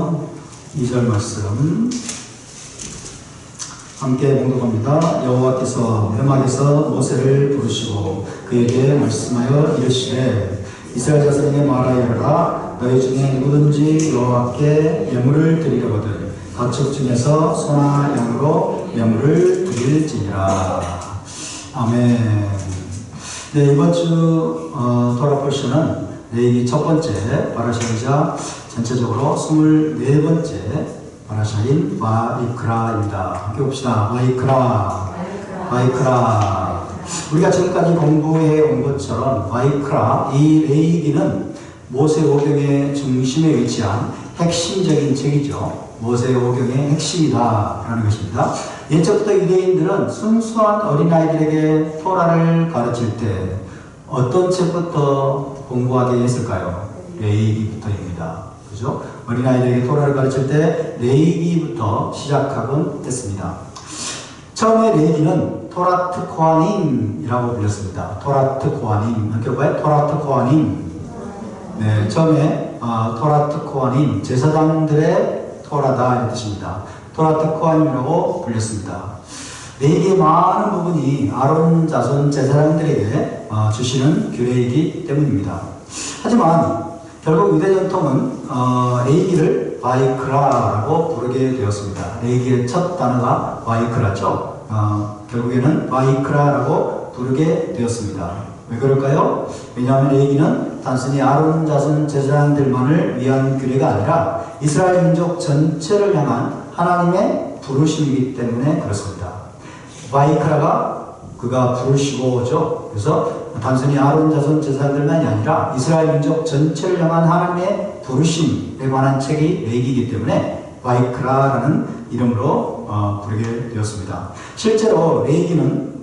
4장 2절 말씀 함께 봉독합니다. 여호와께서 회막에서 모세를 부르시고 그에게 말씀하여 이르시되 이스라엘 자손에게 말하여라. 너희 중에 누구든지 여호와께 예물을 드리려거든 가축 중에서 소나 양으로 예물을 드릴지니라. 아멘. 네, 이번 주 토라 포션은 이 첫 번째 바라샤이자 전체적으로 24번째 바라샤인 바이크라입니다. 함께 봅시다. 바이크라. 우리가 지금까지 공부해 온 것처럼 바이크라, 이 레위기는 모세오경의 중심에 위치한 핵심적인 책이죠. 모세오경의 핵심이다라는 것입니다. 옛적부터 유대인들은 순수한 어린아이들에게 토라를 가르칠 때 어떤 책부터 공부하게 했을까요? 레위기부터입니다. 그죠? 어린아이들에게 토라를 가르칠 때 레위기부터 시작하곤 했습니다. 처음에 레위기는 토라트 코하님이라고 불렸습니다. 토라트 코하님. 함께 볼까요? 토라트 코하님. 네, 처음에 토라트 코하님, 제사장들의 토라다 이런 뜻입니다. 토라트 코하님이라고 불렸습니다. 레위기의 많은 부분이 아론 자손 제사장들에게 주시는 규례이기 때문입니다. 하지만 결국 유대 전통은 레위기를 바이크라라고 부르게 되었습니다. 레위기의 첫 단어가 바이크라죠. 결국에는 바이크라라고 부르게 되었습니다. 왜 그럴까요? 왜냐하면 레위기는 단순히 아론 자손 제사장들만을 위한 규례가 아니라 이스라엘 민족 전체를 향한 하나님의 부르심이기 때문에 그렇습니다. 바이크라가 그가 부르시고죠. 그래서 단순히 아론 자손 제사장들만이 아니라 이스라엘 민족 전체를 향한 하나님의 부르심에 관한 책이 레위기이기 때문에 바이크라라는 이름으로 부르게 되었습니다. 실제로 레위기는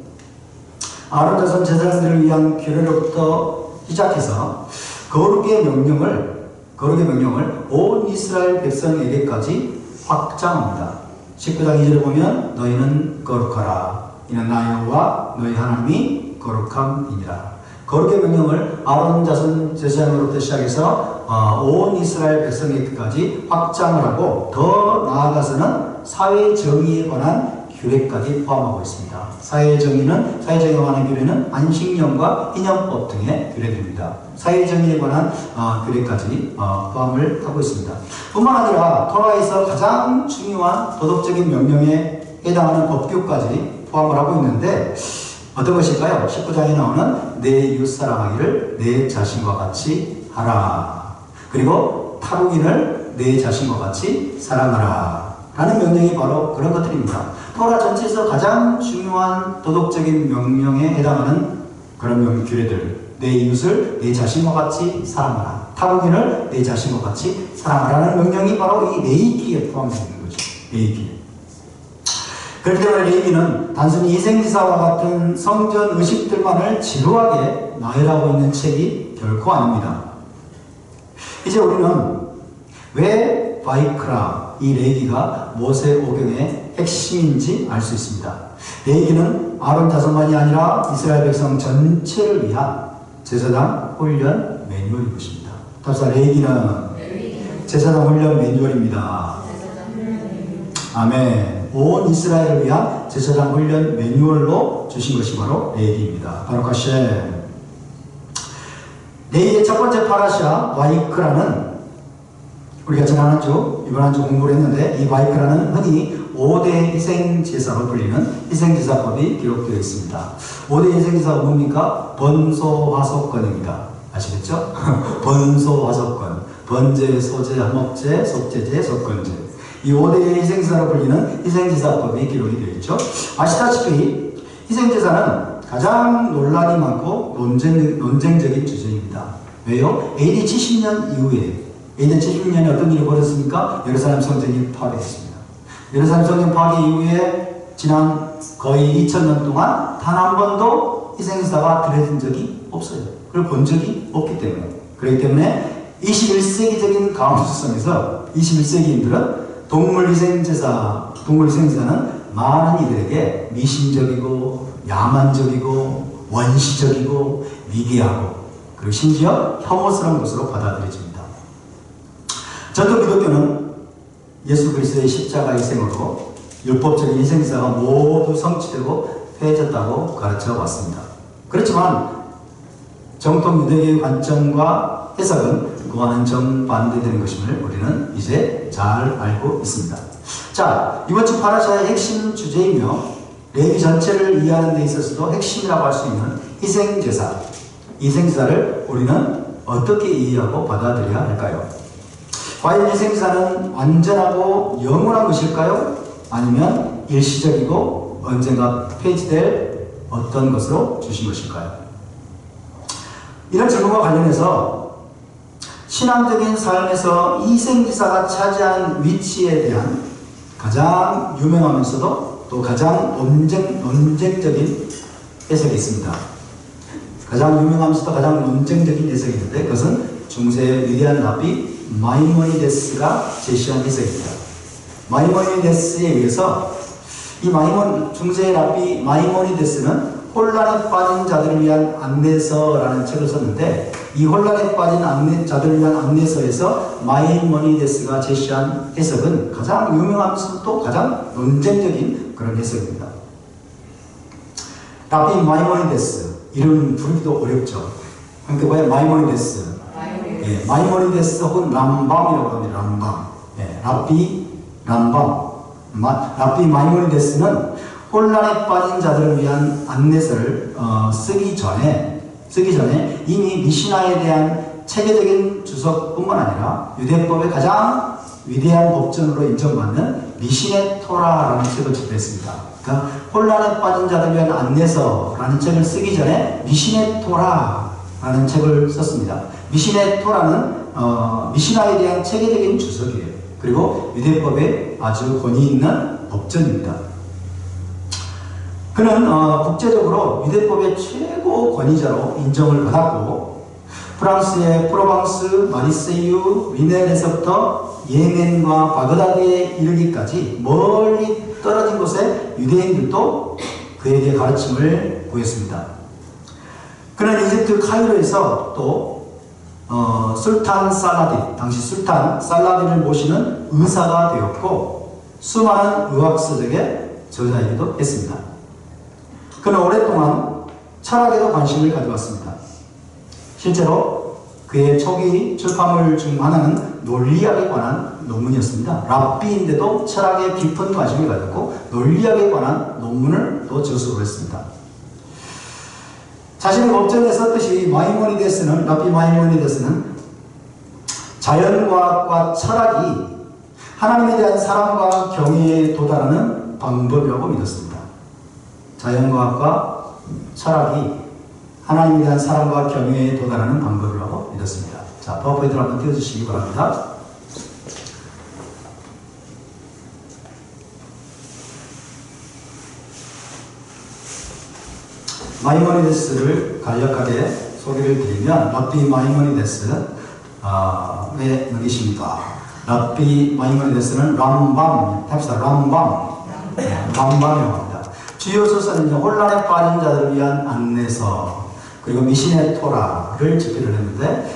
아론 자손 제사장들을 위한 규례로부터 시작해서 거룩의 명령을 온 이스라엘 백성에게까지 확장합니다. 19장 2절에 보면 너희는 거룩하라. 이는 나 여호와 너희 하나님이 거룩함이니라. 거룩의 명령을 아론 자손 제사장으로부터 시작해서 온 이스라엘 백성에게까지 확장을 하고 더 나아가서는 사회 정의에 관한 규례까지 포함하고 있습니다. 사회 정의에 관한 규례는 안식년과 희년법 등의 규례들입니다. 사회 정의에 관한 규례까지 포함을 하고 있습니다. 뿐만 아니라 토라에서 가장 중요한 도덕적인 명령에 해당하는 법규까지 포함을 하고 있는데 어떤 것일까요? 19장에 나오는 내 이웃 사랑하기를 내 자신과 같이 하라. 그리고 타국인을 내 자신과 같이 사랑하라. 라는 명령이 바로 그런 것들입니다. 토라 전체에서 가장 중요한 도덕적인 명령에 해당하는 그런 규례들. 내 이웃을 내 자신과 같이 사랑하라. 타국인을 내 자신과 같이 사랑하라는 명령이 바로 이 레위기에 포함되어 있는 거죠. 레위기. 그렇기 때문에 레위기는 단순히 희생제사와 같은 성전 의식들만을 지루하게 나열하고 있는 책이 결코 아닙니다. 이제 우리는 왜 바이크라, 이 레위기가 모세오경의 핵심인지 알 수 있습니다. 레위기는 아론 자손만이 아니라 이스라엘 백성 전체를 위한 제사장 훈련 매뉴얼인 것입니다. 답사 레위기는 제사장 훈련 매뉴얼입니다. 아멘. 온 이스라엘을 위한 제사장 훈련 매뉴얼로 주신 것이 바로 레위기입니다. 바로 가셈. 레위기의 첫 번째 파라샤 바이크라는 우리가 이번 한 주 공부를 했는데 이 바이크라는 흔히 5대 희생제사로 불리는 희생제사법이 기록되어 있습니다. 5대 희생제사가 뭡니까? 번소화속건입니다. 아시겠죠? 번소화속건. 번제, 소제, 화목제, 속제제, 속건제. 이 5대 희생제사로 불리는 희생제사법이 기록이 되어 있죠. 아시다시피 희생제사는 가장 논란이 많고 논쟁적인 주제입니다. 왜요? AD 70년 이후에 AD 70년에 어떤 일이 벌어졌습니까? 예루살렘 성전이 파괴했습니다. 예루살렘 성전 파괴 이후에 지난 거의 2000년 동안 단 한 번도 희생제사가 드려진 적이 없어요. 그걸 본 적이 없기 때문에. 그렇기 때문에 21세기적인 가운데성에서 21세기인들은 동물희생제사는 많은 이들에게 미신적이고 야만적이고 원시적이고 미개하고 그리고 심지어 혐오스러운 것으로 받아들여집니다. 전통 기독교는 예수 그리스도의 십자가 희생으로 율법적인 희생사가 모두 성취되고 폐해졌다고 가르쳐 왔습니다. 그렇지만 정통 유대교의 관점과 해석은 그와는 정반대되는 것임을 우리는 이제 잘 알고 있습니다. 자, 이번 주 파라샤의 핵심 주제이며 레위 전체를 이해하는 데 있어서도 핵심이라고 할 수 있는 희생제사, 희생제사를 우리는 어떻게 이해하고 받아들여야 할까요? 과연 희생제사는 완전하고 영원한 것일까요? 아니면 일시적이고 언젠가 폐지될 어떤 것으로 주신 것일까요? 이런 질문과 관련해서 신앙적인 삶에서 희생제사가 차지하는 위치에 대한 가장 유명하면서도 또 가장 논쟁적인 해석이 있습니다. 가장 유명하면서도 가장 논쟁적인 해석이 있는데 그것은 중세의 위대한 랍비 마이모니데스가 제시한 해석입니다. 마이모니데스에 의해서 이 중세의 랍비 마이모니데스는 혼란에 빠진 자들을 위한 안내서라는 책을 썼는데 이 혼란에 빠진 자들을 위한 안내서에서 마이모니데스가 제시한 해석은 가장 유명하면서도 가장 논쟁적인 그런 해석입니다. 랍비 마이모니데스, 이름 부르기도 어렵죠. 그러니까 뭐야? 마이모니데스. 예, 마이모니데스 혹은 람밤이라고 합니다. 람밤. 예, 랍비 마이모니데스는 혼란에 빠진 자들을 위한 안내서를 쓰기 전에 이미 미시나에 대한 체계적인 주석뿐만 아니라 유대법의 가장 위대한 법전으로 인정받는 미시네 토라라는 책을 집필했습니다. 그러니까 혼란에 빠진 자들을 위한 안내서라는 책을 쓰기 전에 미시네 토라라는 책을 썼습니다. 미시네 토라는 미시나에 대한 체계적인 주석이에요. 그리고 유대법에 아주 권위 있는 법전입니다. 그는 국제적으로 유대법의 최고 권위자로 인정을 받았고 프랑스의 프로방스, 마리세유, 위넨에서부터 예멘과 바그다드에 이르기까지 멀리 떨어진 곳에 유대인들도 그에게 가르침을 구했습니다. 그는 이집트 카이로에서 또 술탄 살라딘, 당시 술탄 살라딘을 모시는 의사가 되었고 수많은 의학서적의 저자이기도 했습니다. 그는 오랫동안 철학에도 관심을 가져왔습니다. 실제로 그의 초기 출판물 중 하나는 논리학에 관한 논문이었습니다. 랍비인데도 철학에 깊은 관심을 가졌고 논리학에 관한 논문을 또 저술을 했습니다. 자신의 법전에 썼듯이 랍비 마이모니데스는 자연과학과 철학이 하나님에 대한 사랑과 경외에 도달하는 방법이라고 믿었습니다. 자연과학과 철학이 하나님에 대한 사랑과 경외에 도달하는 방법이라고 믿었습니다. 자, 파워포인트를 한번 띄워주시기 바랍니다. 마이모니데스를 간략하게 소개를 드리면 랍비 마이모니데스는 왜 여기십니까? 랍비 마이모니데스는 람밤, 합시다. 람밤이라고 합니다. 주요 소설은 혼란에 빠진 자들을 위한 안내서 그리고 미시네 토라를 집필을 했는데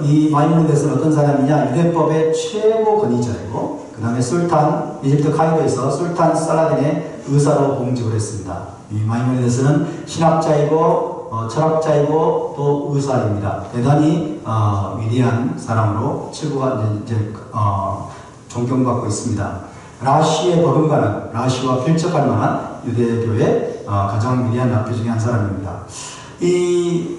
이 마이모니데스는 어떤 사람이냐? 유대법의 최고 권위자이고 그 다음에 이집트 카이로에서 술탄 살라딘의 의사로 봉직을 했습니다. 이 마이모니데스는 신학자이고 철학자이고 또 의사입니다. 대단히 위대한 사람으로 치부가 존경받고 있습니다. 라시의 버금가는 라시와 필적할 만한 유대교의 가장 위대한 랍비 중에 한 사람입니다. 이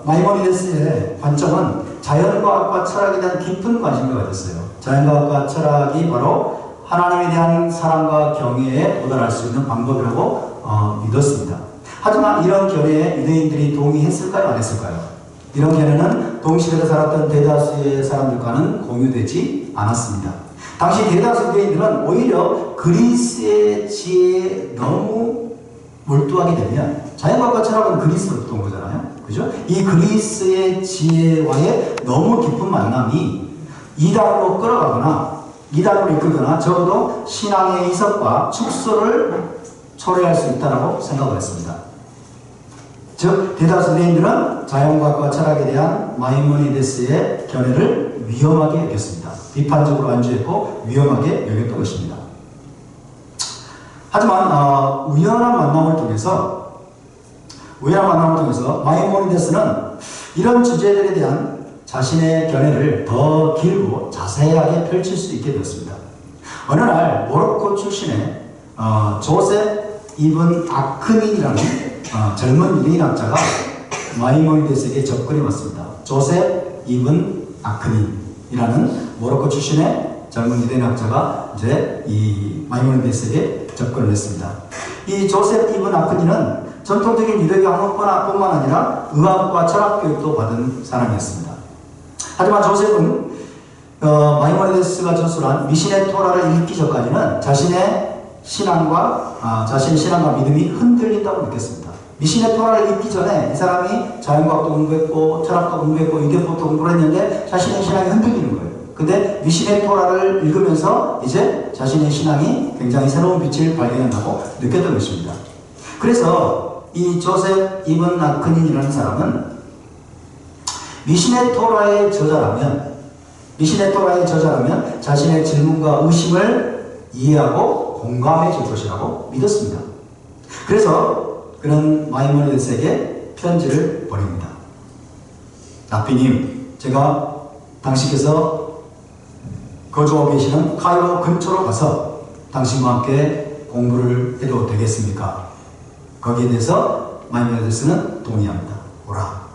마이모니데스의 관점은 자연과학과 철학에 대한 깊은 관심을 가졌어요. 자연과학과 철학이 바로 하나님에 대한 사랑과 경외에 도달할 수 있는 방법이라고 믿었습니다. 하지만 이런 견해에 유대인들이 동의했을까요? 안 했을까요? 이런 견해는 동시대에 살았던 대다수의 사람들과는 공유되지 않았습니다. 당시 대다수 유대인들은 오히려 그리스의 지혜에 너무 몰두하게 되면 자연과학과 철학은 그리스로부터 온 거잖아요. 그죠? 이 그리스의 지혜와의 너무 깊은 만남이 이단으로 끌어가거나 이단으로 이끌거나 적어도 신앙의 이석과 축소를 초래할 수 있다고 생각을 했습니다. 즉 대다수 유대인들은 자연과학과 철학에 대한 마이모니데스의 견해를 위험하게 여겼습니다. 비판적으로 안주했고 위험하게 여겼던 것입니다. 하지만 우연한 만남을 통해서 마이모니데스는 이런 주제들에 대한 자신의 견해를 더 길고 자세하게 펼칠 수 있게 되었습니다. 어느 날 모로코 출신의 조셉 이븐 아크닌이라는 젊은 유대인학자가 마이모니데스에게 접근해 왔습니다. 조셉 이븐 아크닌이라는 모로코 출신의 젊은 유대인학자가 이제 이 마이모니데스에게 접근을 했습니다. 이 조셉 이븐 아크닌은 전통적인 유대교 학문뿐만 아니라 의학과 철학 교육도 받은 사람이었습니다. 하지만 조셉은 마이모니데스가 전술한 미신의 토라를 읽기 전까지는 자신의 신앙과 믿음이 흔들린다고 느꼈습니다. 미신의 토라를 읽기 전에 이 사람이 자연과학도 공부했고 철학도 공부했고 유대법도 공부를 했는데 자신의 신앙이 흔들리는 거예요. 근데 미신의 토라를 읽으면서 이제 자신의 신앙이 굉장히 새로운 빛을 발견한다고 느꼈던 것입니다. 그래서 이 조셉 이븐 아크닌이라는 사람은 미신의 토라의 저자라면 자신의 질문과 의심을 이해하고 공감해 줄 것이라고 믿었습니다. 그래서 그는 마이모니데스에게 편지를 보냅니다. 라피님, 제가 당신께서 거주하고 계시는 카이로 근처로 가서 당신과 함께 공부를 해도 되겠습니까? 거기에 대해서 마이모니데스는 동의합니다. 오라.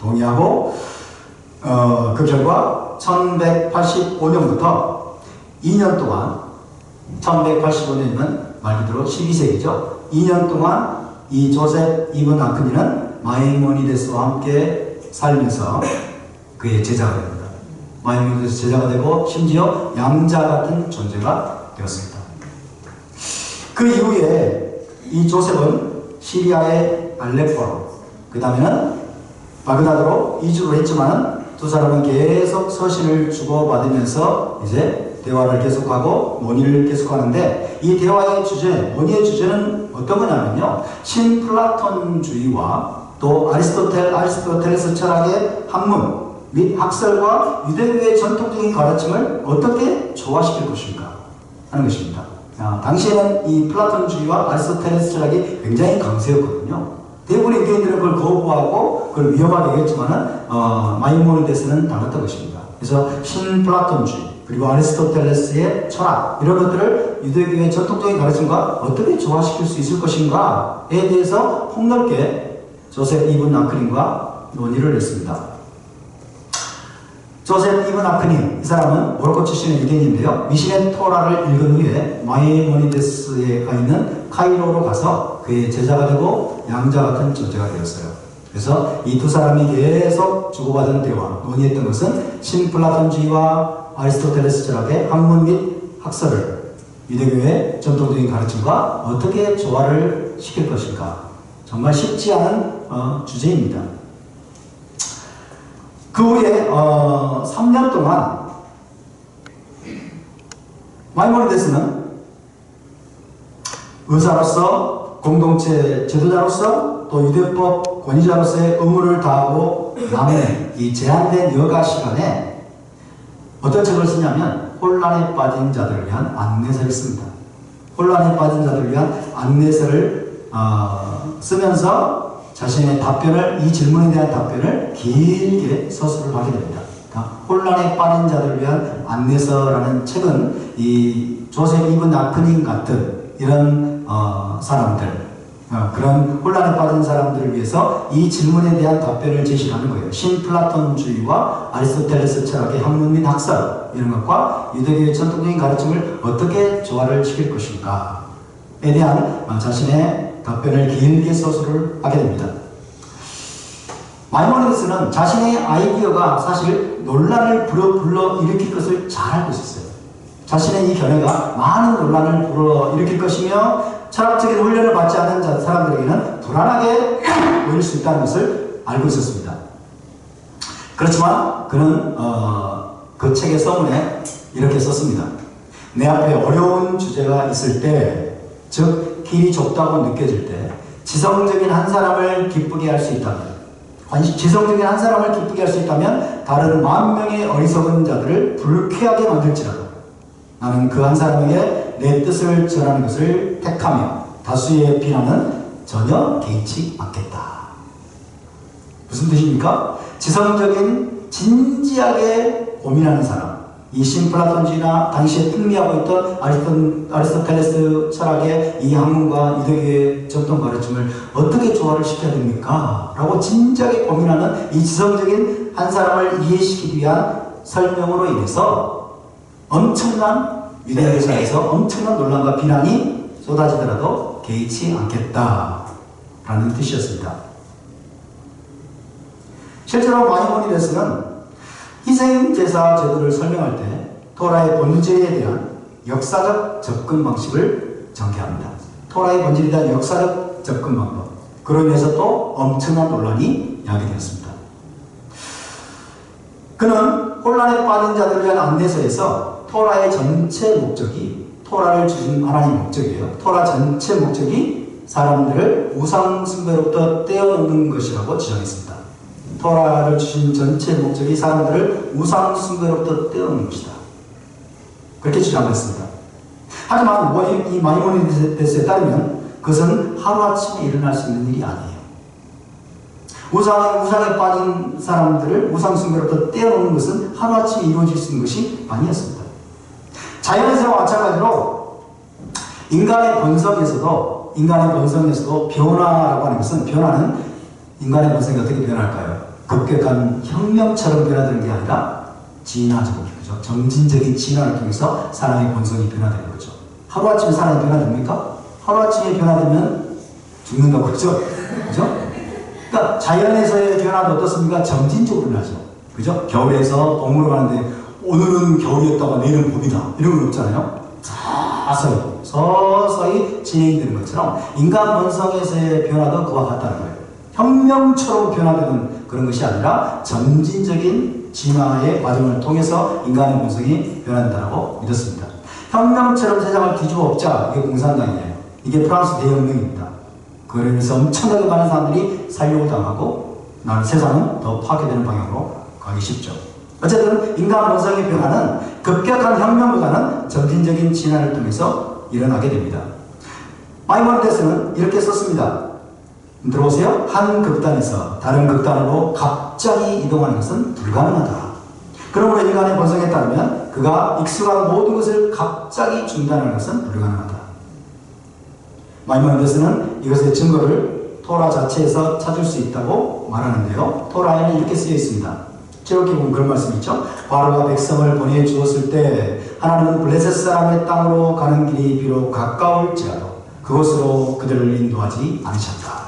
동의하고 그 결과 1185년부터 2년 동안 1185년이면 말 그대로 12세기죠. 2년 동안 이 조셉 이븐 아크닌은 마이모니데스와 함께 살면서 그의 제자가 됩니다. 마이모니데스 제자가 되고 심지어 양자 같은 존재가 되었습니다. 그 이후에 이 조셉은 시리아의 알레포로 그 다음에는 바그다드로 이주를 했지만 두 사람은 계속 서신을 주고받으면서 이제 대화를 계속하고 논의를 계속하는데 이 대화의 논의의 주제는 어떤 거냐면요. 신플라톤주의와 또 아리스토텔레스 철학의 학문 및 학설과 유대교의 전통적인 가르침을 어떻게 조화시킬 것인가 하는 것입니다. 당시에는 이 플라톤주의와 아리스토텔레스 철학이 굉장히 강세였거든요. 대부분의 유대인들은 그걸 거부하고 그걸 위험하게 여겼지만은 마이모니데스는 달랐던 것입니다. 그래서 신플라톤주의 그리고 아리스토텔레스의 철학 이런 것들을 유대교의 전통적인 가르침과 어떻게 조화시킬 수 있을 것인가에 대해서 폭넓게 조셉 이븐 아크닌과 논의를 했습니다. 조셉 이븐 아크닌, 이 사람은 모로코 출신의 유대인인데요. 미신의 토라를 읽은 후에 마이모니데스에 가 있는 카이로로 가서 그의 제자가 되고 양자 같은 존재가 되었어요. 그래서 이 두 사람이 계속 주고받은 대화, 논의했던 것은 신플라톤주의와 아리스토텔레스 철학의 학문 및 학설을 유대교의 전통적인 가르침과 어떻게 조화를 시킬 것인가. 정말 쉽지 않은 주제입니다. 그 후에 3년 동안 마이모니데스는 의사로서 공동체 지도자로서 또 유대법 권위자로서의 의무를 다하고 남은 이 제한된 여가 시간에 어떤 책을 쓰냐면 혼란에 빠진 자들을 위한 안내서를 씁니다. 혼란에 빠진 자들을 위한 안내서를 쓰면서 자신의 이 질문에 대한 답변을 길게 서술을 하게 됩니다. 혼란에 빠진 자들을 위한 안내서라는 책은 이 조셉 이븐 아크닌 같은 이런 사람들, 그런 혼란에 빠진 사람들을 위해서 이 질문에 대한 답변을 제시하는 거예요. 신플라톤주의와 아리스토텔레스 철학의 학문 및 학설 이런 것과 유대교의 전통적인 가르침을 어떻게 조화를 시킬 것인가에 대한 자신의 답변을 길게 서술을 하게 됩니다. 마이모니데스는 자신의 아이디어가 사실 논란을 불러일으킬 것을 잘 알고 있었어요. 자신의 이 견해가 많은 논란을 불러일으킬 것이며 철학적인 훈련을 받지 않은 사람들에게는 불안하게 보일 수 있다는 것을 알고 있었습니다. 그렇지만 그는 그 책의 서문에 이렇게 썼습니다. 내 앞에 어려운 주제가 있을 때, 즉 길이 좁다고 느껴질 때 지성적인 한 사람을 기쁘게 할 수 있다면 지성적인 한 사람을 기쁘게 할 수 있다면 다른 10,000명의 어리석은 자들을 불쾌하게 만들지라도 나는 그 한 사람에게 내 뜻을 전하는 것을 택하며 다수의 비난은 전혀 개의치 않겠다. 무슨 뜻입니까? 지성적인 진지하게 고민하는 사람, 이 신플라톤주의나 당시에 풍미하고 있던 아리스토텔레스 철학의 이 학문과 이덕의 전통 가르침을 어떻게 조화를 시켜야 됩니까? 라고 진지하게 고민하는 이 지성적인 한 사람을 이해시키기 위한 설명으로 인해서 엄청난 유대교사에서 엄청난 논란과 비난이 쏟아지더라도 개의치 않겠다라는 뜻이었습니다. 실제로 마이모니데스는 희생제사 제도를 설명할 때 토라의 본질에 대한 역사적 접근 방식을 전개합니다. 토라의 본질에 대한 역사적 접근 방법. 그로 인해서 또 엄청난 논란이 야기되었습니다. 그는 혼란에 빠진 자들을 위한 안내서에서 토라의 전체 목적이 토라를 주신 하나님의 목적이에요. 토라 전체 목적이 사람들을 우상 숭배로부터 떼어놓는 것이라고 지정했습니다. 토라를 주신 전체 목적이 사람들을 우상 숭배로부터 떼어놓는 것이다. 그렇게 주장했습니다. 하지만 이 마이모니데스에 따르면 그것은 하루아침에 일어날 수 있는 일이 아니에요. 우상에 빠진 사람들을 우상 숭배로부터 떼어놓는 것은 하루아침에 이루어질 수 있는 것이 아니었습니다. 자연에서와 마찬가지로 인간의 본성에서도 변화라고 하는 것은 변화는 인간의 본성이 어떻게 변할까요? 급격한 혁명처럼 변화되는 게 아니라 진화적인 거죠. 점진적인 진화를 통해서 사람의 본성이 변화되는 거죠. 하루아침에 사람이 변화됩니까? 하루아침에 변화되면 죽는다고 그러죠. 그죠? 그러니까 자연에서의 변화도 어떻습니까? 점진적으로 나죠. 그죠? 겨울에서 동물을 가는데 오늘은 겨울이었다가 내일은 봄이다. 이런 건 없잖아요. 서서히 진행이 되는 것처럼 인간 본성에서의 변화도 그와 같다는 거예요. 혁명처럼 변화되는 그런 것이 아니라 점진적인 진화의 과정을 통해서 인간의 본성이 변한다고 믿었습니다. 혁명처럼 세상을 뒤집어 엎자. 이게 공산당이에요. 이게 프랑스 대혁명입니다. 그로 인해서 엄청나게 많은 사람들이 살려고 당하고 세상은 더 파괴되는 방향으로 가기 쉽죠. 어쨌든 인간 본성의 변화는 급격한 혁명보다는 점진적인 진화를 통해서 일어나게 됩니다. 마이모니데스는 이렇게 썼습니다. 들어보세요. 한 극단에서 다른 극단으로 갑자기 이동하는 것은 불가능하다. 그러므로 인간의 본성에 따르면 그가 익숙한 모든 것을 갑자기 중단하는 것은 불가능하다. 마이모니데스는 이것의 증거를 토라 자체에서 찾을 수 있다고 말하는데요. 토라에는 이렇게 쓰여 있습니다. 이렇게 보면 그런 말씀이 있죠. 바로가 백성을 보내주었을 때 하나님은 블레셋 사람의 땅으로 가는 길이 비록 가까울지라도 그곳으로 그들을 인도하지 않으셨다.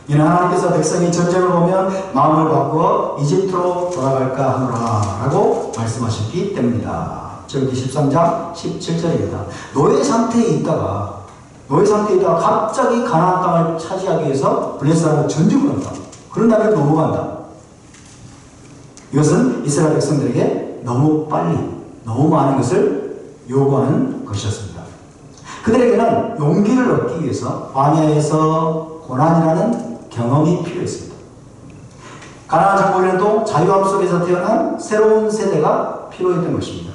이는 하나님께서 백성이 전쟁을 보면 마음을 바꾸어 이집트로 돌아갈까 하노라 라고 말씀하셨기 때문이다. 저기 13장 17절입니다. 노예 상태에 있다가 갑자기 가나안 땅을 차지하기 위해서 블레셋 사람과 전쟁을 한다. 그런 다음에 넘어간다. 이것은 이스라엘 백성들에게 너무 빨리, 너무 많은 것을 요구하는 것이었습니다. 그들에게는 용기를 얻기 위해서 광야에서 고난이라는 경험이 필요했습니다. 가나안 정복에는 자유함 속에서 태어난 새로운 세대가 필요했던 것입니다.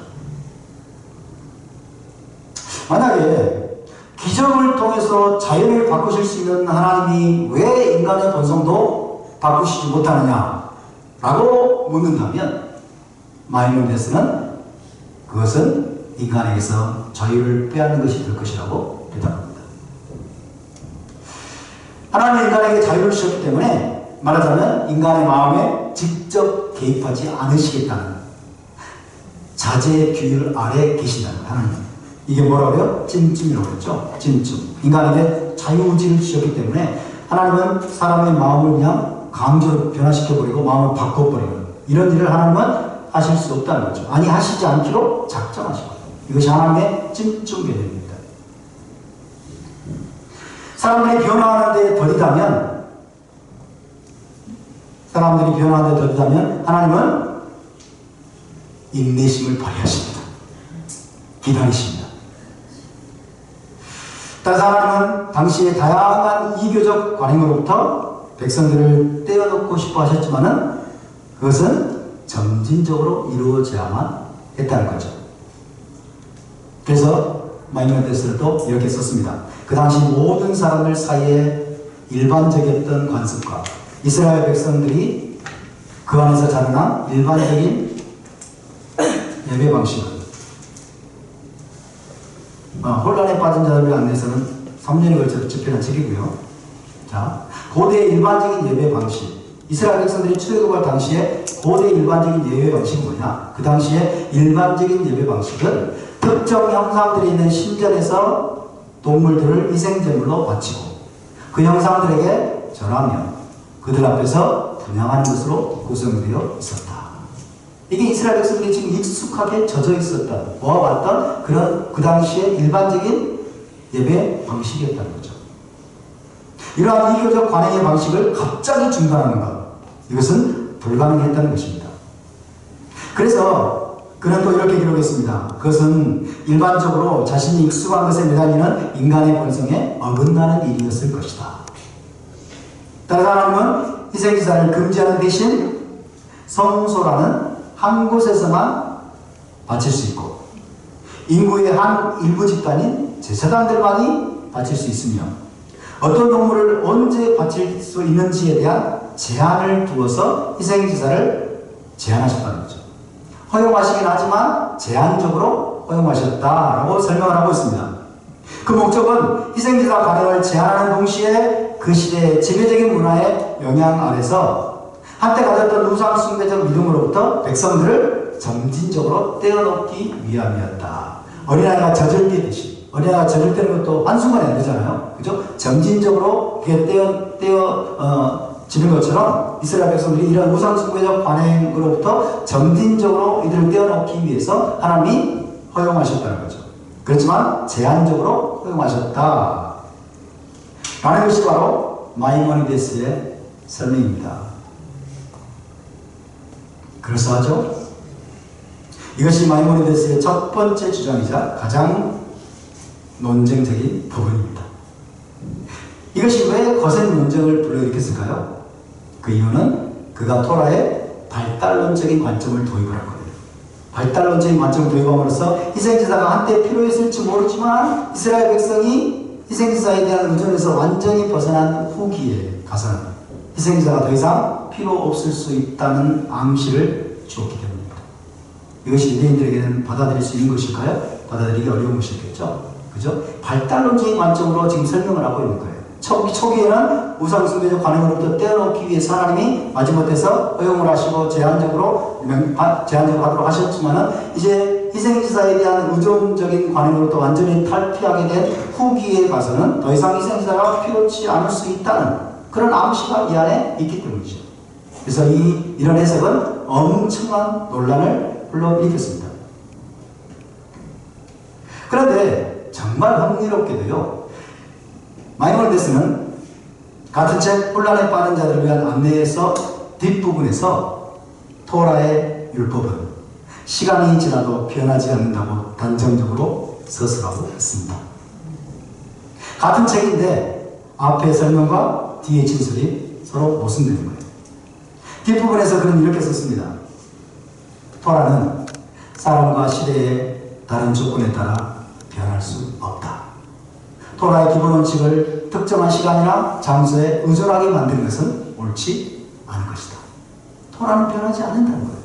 만약에 기적을 통해서 자연을 바꾸실 수 있는 하나님이 왜 인간의 본성도 바꾸시지 못하느냐 라고 묻는다면 마이모니데스는 그것은 인간에게서 자유를 빼앗는 것이 될 것이라고 대답합니다. 하나님은 인간에게 자유를 주셨기 때문에 말하자면 인간의 마음에 직접 개입하지 않으시겠다는 자제의 규율 아래 계신다는 하나님. 이게 뭐라고요? 찜찜이라고 했죠. 찜찜. 인간에게 자유의지를 주셨기 때문에 하나님은 사람의 마음을 그냥 강제로 변화시켜버리고 마음을 바꿔버리는 이런 일을 하나님은 하실 수 없다는 거죠. 아니 하시지 않기로 작정하시고 이것이 하나님의 찜찜 개념입니다. 사람들이 변화하는 데 더디다면 하나님은 인내심을 발휘하십니다. 기다리십니다. 따라서 하나님은 당시의 다양한 이교적 관행으로부터 백성들을 떼어 떼어놓고 싶어 하셨지만은 그것은 점진적으로 이루어져야만 했다는 거죠. 그래서 마이모니데스도 이렇게 썼습니다. 그 당시 모든 사람들 사이에 일반적이었던 관습과 이스라엘 백성들이 그 안에서 자라난 일반적인 예배 방식은 혼란에 빠진 자들을 안내서는 3년에 걸쳐 집필한 책이고요. 자, 고대 일반적인 예배 방식. 이스라엘 백성들이 출애굽할 당시에 고대 일반적인 예배 방식은 뭐냐? 그 당시에 일반적인 예배 방식은 특정 형상들이 있는 신전에서 동물들을 희생제물로 바치고 그 형상들에게 절하며 그들 앞에서 분향하는 것으로 구성되어 있었다. 이게 이스라엘 백성들이 지금 익숙하게 젖어 있었던, 모아왔던 그런 그 당시의 일반적인 예배 방식이었다는 거죠. 이러한 이교적 관행의 방식을 갑자기 중단하는 것, 이것은 불가능했다는 것입니다. 그래서 그는 또 이렇게 기록했습니다. 그것은 일반적으로 자신이 익숙한 것에 매달리는 인간의 본성에 어긋나는 일이었을 것이다. 따라서 하나님은 희생제사를 금지하는 대신 성소라는 한 곳에서만 바칠 수 있고 인구의 한 일부 집단인 제사장들만이 바칠 수 있으며 어떤 동물을 언제 바칠 수 있는지에 대한 제한을 두어서 희생제사를 제한하셨다는 거죠. 허용하시긴 하지만 제한적으로 허용하셨다라고 설명을 하고 있습니다. 그 목적은 희생제사 관행을 제한하는 동시에 그 시대의 지배적인 문화의 영향 아래서 한때 가졌던 우상 숭배적 믿음으로부터 백성들을 점진적으로 떼어놓기 위함이었다. 어린아이가 젖을 떼듯이, 어린아이가 젖을 떼는 것도 한순간에 안 되잖아요. 그죠? 점진적으로 그게 지는 것처럼 이스라엘 백성들이 이런 우상 숭배적 관행으로부터 점진적으로 이들을 떼어놓기 위해서 하나님이 허용하셨다는 거죠. 그렇지만 제한적으로 허용하셨다. 라는 것이 바로 마이모니데스의 설명입니다. 그럴싸하죠? 이것이 마이모니데스의 첫 번째 주장이자 가장 논쟁적인 부분입니다. 이것이 왜 거센 논쟁을 불러일으켰을까요? 그 이유는 그가 토라에 발달론적인 관점을 도입을 한 거예요. 발달론적인 관점을 도입함으로써 희생제사가 한때 필요했을지 모르지만 이스라엘 백성이 희생제사에 대한 의존에서 완전히 벗어난 후기에 가서는 희생제사가 더 이상 필요 없을 수 있다는 암시를 주었기 때문입니다. 이것이 유대인들에게는 받아들일 수 있는 것일까요? 받아들이기 어려운 것이겠죠. 그죠? 발달론적인 관점으로 지금 설명을 하고 있는 거예요. 초기에는 우상숭배적 관행으로부터 떼어놓기 위해서 하나님이 마지못해서 허용을 하시고 제한적으로 하도록 하셨지만은 이제 희생제사에 대한 의존적인 관행으로부터 완전히 탈피하게 된 후기에 가서는 더 이상 희생제사가 필요치 않을 수 있다는 그런 암시가 이 안에 있기 때문이죠. 그래서 이런 해석은 엄청난 논란을 불러일으켰습니다. 그런데 정말 흥미롭게도요, 마이모니데스는 같은 책 혼란에 빠진 자들을 위한 안내에서 뒷부분에서 토라의 율법은 시간이 지나도 변하지 않는다고 단정적으로 서술하고 있습니다. 같은 책인데 앞의 설명과 뒤의 진술이 서로 모순되는 거예요. 뒷부분에서 그는 이렇게 썼습니다. 토라는 사람과 시대의 다른 조건에 따라 변할 수 없다. 토라의 기본 원칙을 특정한 시간이나 장소에 의존하게 만드는 것은 옳지 않은 것이다. 토라는 변하지 않는다는 거예요.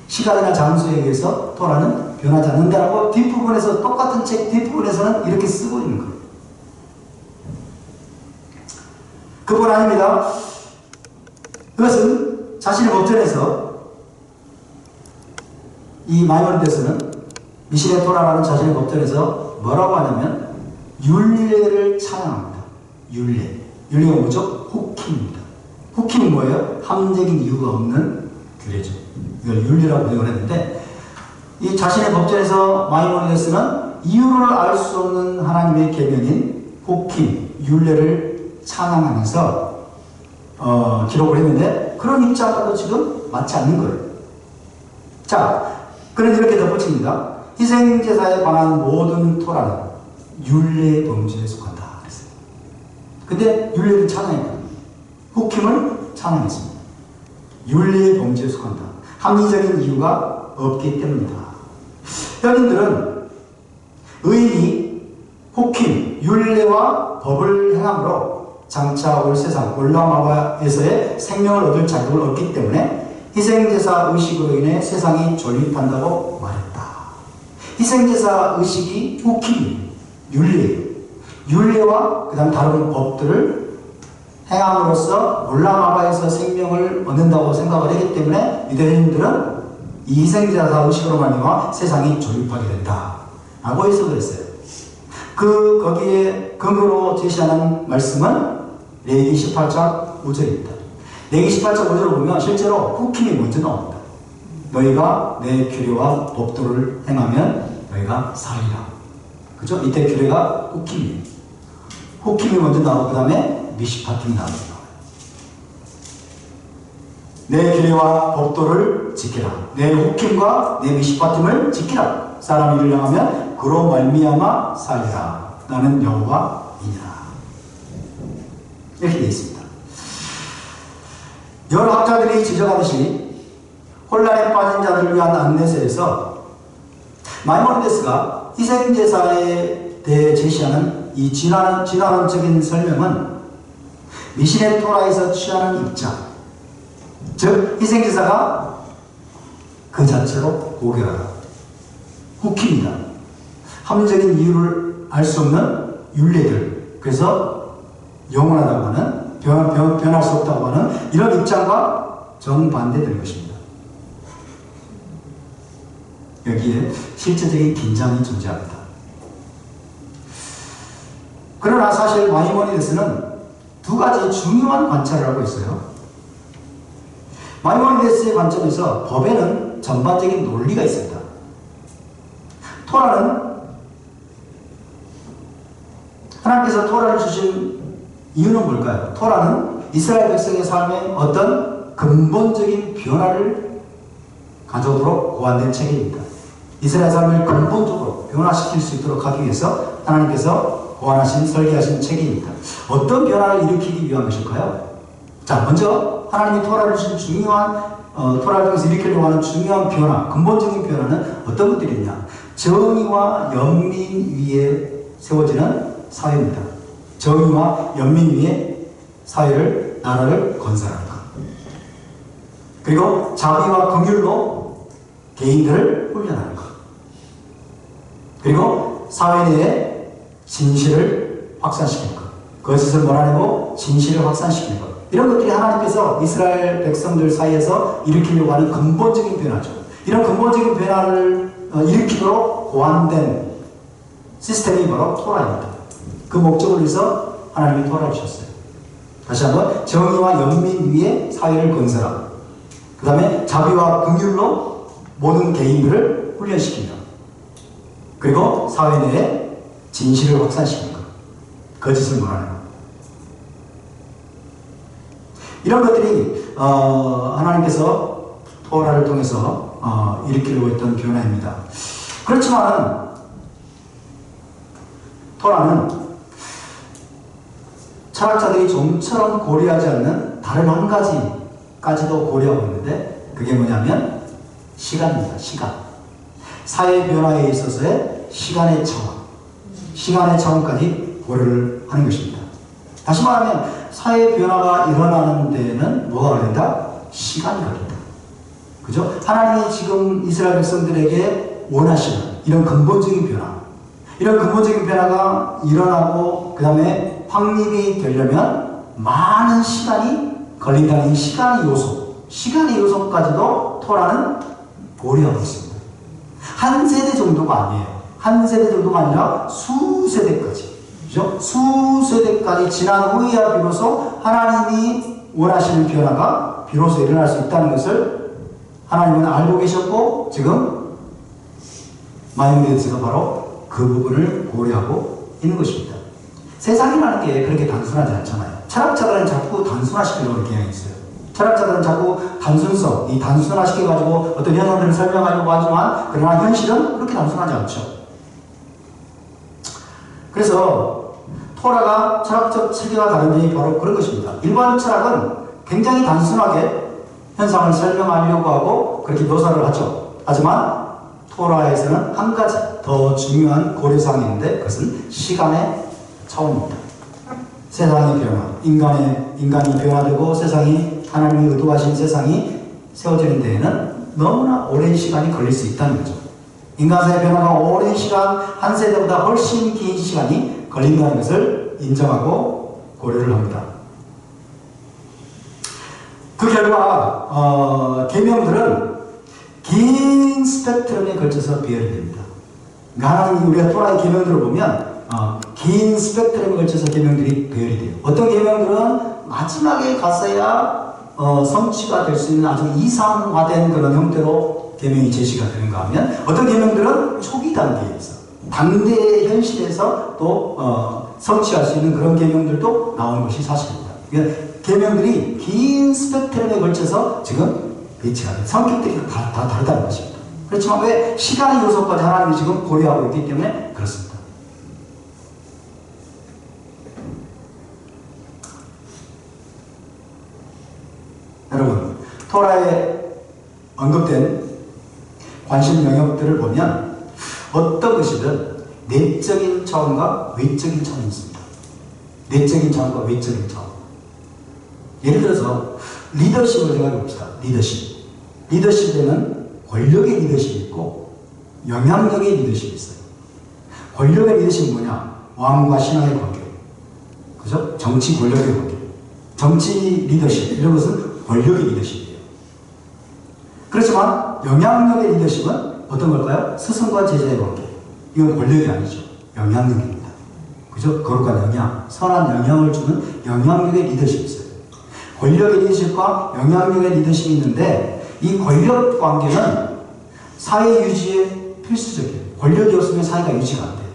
시간이나 장소에 의해서 토라는 변하지 않는다라고 뒷부분에서 똑같은 책 뒷부분에서는 이렇게 쓰고 있는 거예요. 그뿐 아닙니다. 그것은 자신의 법전에서 이 마이모니데스는 미시네 토라라는 자신의 법전에서 뭐라고 하냐면 율례를 찬양합니다. 율례가 뭐죠? 후킴입니다. 후킴은 뭐예요? 함정인 이유가 없는 규례죠. 이걸 율례라고 표현을 했는데 이 자신의 법전에서 마이모니데스는 이유를 알 수 없는 하나님의 계명인 후킴, 율례를 찬양하면서 기록을 했는데 그런 입장과도 지금 맞지 않는 거예요. 자, 그는 이렇게 덧붙입니다. 희생제사에 관한 모든 토라는 율례의 범주에 속한다. 그랬어요. 근데 율례를 찬양했거든요. 후킴을 찬양했습니다. 윤리의 범죄에 속한다. 합리적인 이유가 없기 때문이다. 현인들은 의인이 후킴, 윤례와 법을 행함으로 장차 올 세상 올라마바에서의 생명을 얻을 자격을 얻기 때문에 희생제사 의식으로 인해 세상이 존립한다고 말했다. 희생제사 의식이 후킴이에요. 윤례예요. 윤례와 그 다음 다른 법들을 행함으로써 올라마바에서 생명을 얻는다고 생각을 했기 때문에 유대인들은 이 희생제사 의식으로 말미암아 세상이 존립하게 된다 라고 해석을 했어요. 거기에 근거로 제시하는 말씀은 레위기 18장 5절입니다. 레위기 18장 5절을 보면 실제로 후킴이 먼저 나옵니다. 너희가 내 규례와 법도를 행하면 너희가 살리라. 그죠? 이때 규례가 후킴이에요. 후킴이 먼저 나오고 그 다음에 미시파팀이 나옵니다. 내 규례와 법도를 지키라. 내 후킴과 내 미시파팀을 지키라. 사람 일을 향하면 그로 말미암아 살리라. 나는 여호와이니라. 이렇게 되어 있습니다. 여러 학자들이 지적하듯이 혼란에 빠진 자들을 위한 안내서에서 마이모니데스가 희생제사에 대해 제시하는 이 진화론적인 설명은 미시네 토라에서 취하는 입장, 즉 희생제사가 그 자체로 고결하다. 후킴이다. 합리적인 이유를 알 수 없는 윤례들, 그래서 영원하다고 하는 변할 수 없다고 하는 이런 입장과 정반대되는 것입니다. 여기에 실제적인 긴장이 존재합니다. 그러나 사실 마이모니데스는 두 가지 중요한 관찰을 하고 있어요. 마이모니데스의 관점에서 법에는 전반적인 논리가 있습니다. 토라는 하나님께서 토라를 주신 이유는 뭘까요? 토라는 이스라엘 백성의 삶에 어떤 근본적인 변화를 가져오도록 고안된 책입니다. 이스라엘 삶을 근본적으로 변화시킬 수 있도록 하기 위해서 하나님께서 고안하신, 설계하신 책입니다. 어떤 변화를 일으키기 위한 것일까요? 자, 먼저 하나님이 토라를 주신 중요한 토라를 통해서 일으키려고 하는 중요한 변화, 근본적인 변화는 어떤 것들이 있냐? 정의와 연민 위에 세워지는 사회입니다. 정의와 연민 위에 사회를, 나라를 건설하는 것. 그리고 자비와 긍휼로 개인들을 훈련하는 것. 그리고 사회 내에 진실을 확산시키는 것. 거짓을 몰아내고 진실을 확산시키는 것. 이런 것들이 하나님께서 이스라엘 백성들 사이에서 일으키려고 하는 근본적인 변화죠. 이런 근본적인 변화를 일으키도록 고안된 시스템이 바로 토라입니다. 그 목적을 위해서 하나님이 토라를 주셨어요. 다시 한번 정의와 연민 위에 사회를 건설하고 그 다음에 자비와 긍휼로 모든 개인들을 훈련시키며 그리고 사회 내에 진실을 확산시키는 것, 거짓을 몰아내는 것. 이런 것들이 하나님께서 토라를 통해서 일으키려고 했던 변화입니다. 그렇지만 토라는 철학자들이 좀처럼 고려하지 않는 다른 한 가지까지도 고려하고 있는데 그게 뭐냐면 시간입니다. 시간. 사회 변화에 있어서의 시간의 차원까지 고려를 하는 것입니다. 다시 말하면 사회 변화가 일어나는 데에는 뭐가 걸린다? 시간이 걸린다. 그죠? 하나님이 지금 이스라엘 백성들에게 원하시는 이런 근본적인 변화, 이런 근본적인 변화가 일어나고 그 다음에 확립이 되려면 많은 시간이 걸린다는 이 시간의 요소까지도 토라는 고려하고 있습니다. 한 세대 정도가 아니에요. 한 세대 정도가 아니라 수세대까지. 그죠? 수세대까지 지난 후에야 비로소 하나님이 원하시는 변화가 비로소 일어날 수 있다는 것을 하나님은 알고 계셨고 지금 마이모니데스가 바로 그 부분을 고려하고 있는 것입니다. 세상이라는 게 그렇게 단순하지 않잖아요. 철학자들은 자꾸 단순화시키려고 경향이 있어요. 철학자들은 자꾸 단순성, 이 단순화시켜가지고 어떤 현상들을 설명하려고 하지만 그러나 현실은 그렇게 단순하지 않죠. 그래서 토라가 철학적 체계와 다른 점이 바로 그런 것입니다. 일반 철학은 굉장히 단순하게 현상을 설명하려고 하고 그렇게 묘사를 하죠. 하지만 토라에서는 한 가지 더 중요한 고려사항인데 그것은 시간의 차원입니다. 세상의 변화, 인간이 변화되고 세상이 하나님이 의도하신 세상이 세워지는 데에는 너무나 오랜 시간이 걸릴 수 있다는 거죠. 인간사의 변화가 오랜 시간, 한 세대보다 훨씬 긴 시간이 걸린다는 것을 인정하고 고려를 합니다. 그 결과 계명들은 긴 스펙트럼에 걸쳐서 배열이 됩니다. 그러니까 하나님 우리가 토라의 계명들을 보면 긴 스펙트럼에 걸쳐서 계명들이 배열이 돼요. 어떤 계명들은 마지막에 갔어야 성취가 될 수 있는 아주 이상화된 그런 형태로 계명이 제시가 되는가 하면 어떤 계명들은 초기 단계에서 당대의 현실에서 또 성취할 수 있는 그런 계명들도 나오는 것이 사실입니다. 그러니까 계명들이 긴 스펙트럼에 걸쳐서 지금 배치가 돼요. 성격들이 다 다르다는 것입니다. 그렇지만 왜 시간의 요소까지 하나님이 지금 고려하고 있기 때문에 그렇습니다. 여러분, 토라에 언급된 관심 영역들을 보면 어떤 것이든 내적인 차원과 외적인 차원이 있습니다. 내적인 차원과 외적인 차원. 예를 들어서 리더십을 생각해 봅시다. 리더십에는 권력의 리더십이 있고 영향력의 리더십이 있어요. 권력의 리더십은 뭐냐? 왕과 신하의 관계. 그죠? 정치 권력의 관계. 정치 리더십, 이런 것은 권력의 리더십이에요. 그렇지만 영향력의 리더십은 어떤 걸까요? 스승과 제자의 관계. 이건 권력이 아니죠. 영향력입니다. 그죠? 거룩한 영향, 선한 영향을 주는 영향력의 리더십이 있어요. 권력의 리더십과 영향력의 리더십이 있는데 이 권력 관계는 사회 유지에 필수적이에요. 권력이 없으면 사회가 유지가 안 돼요.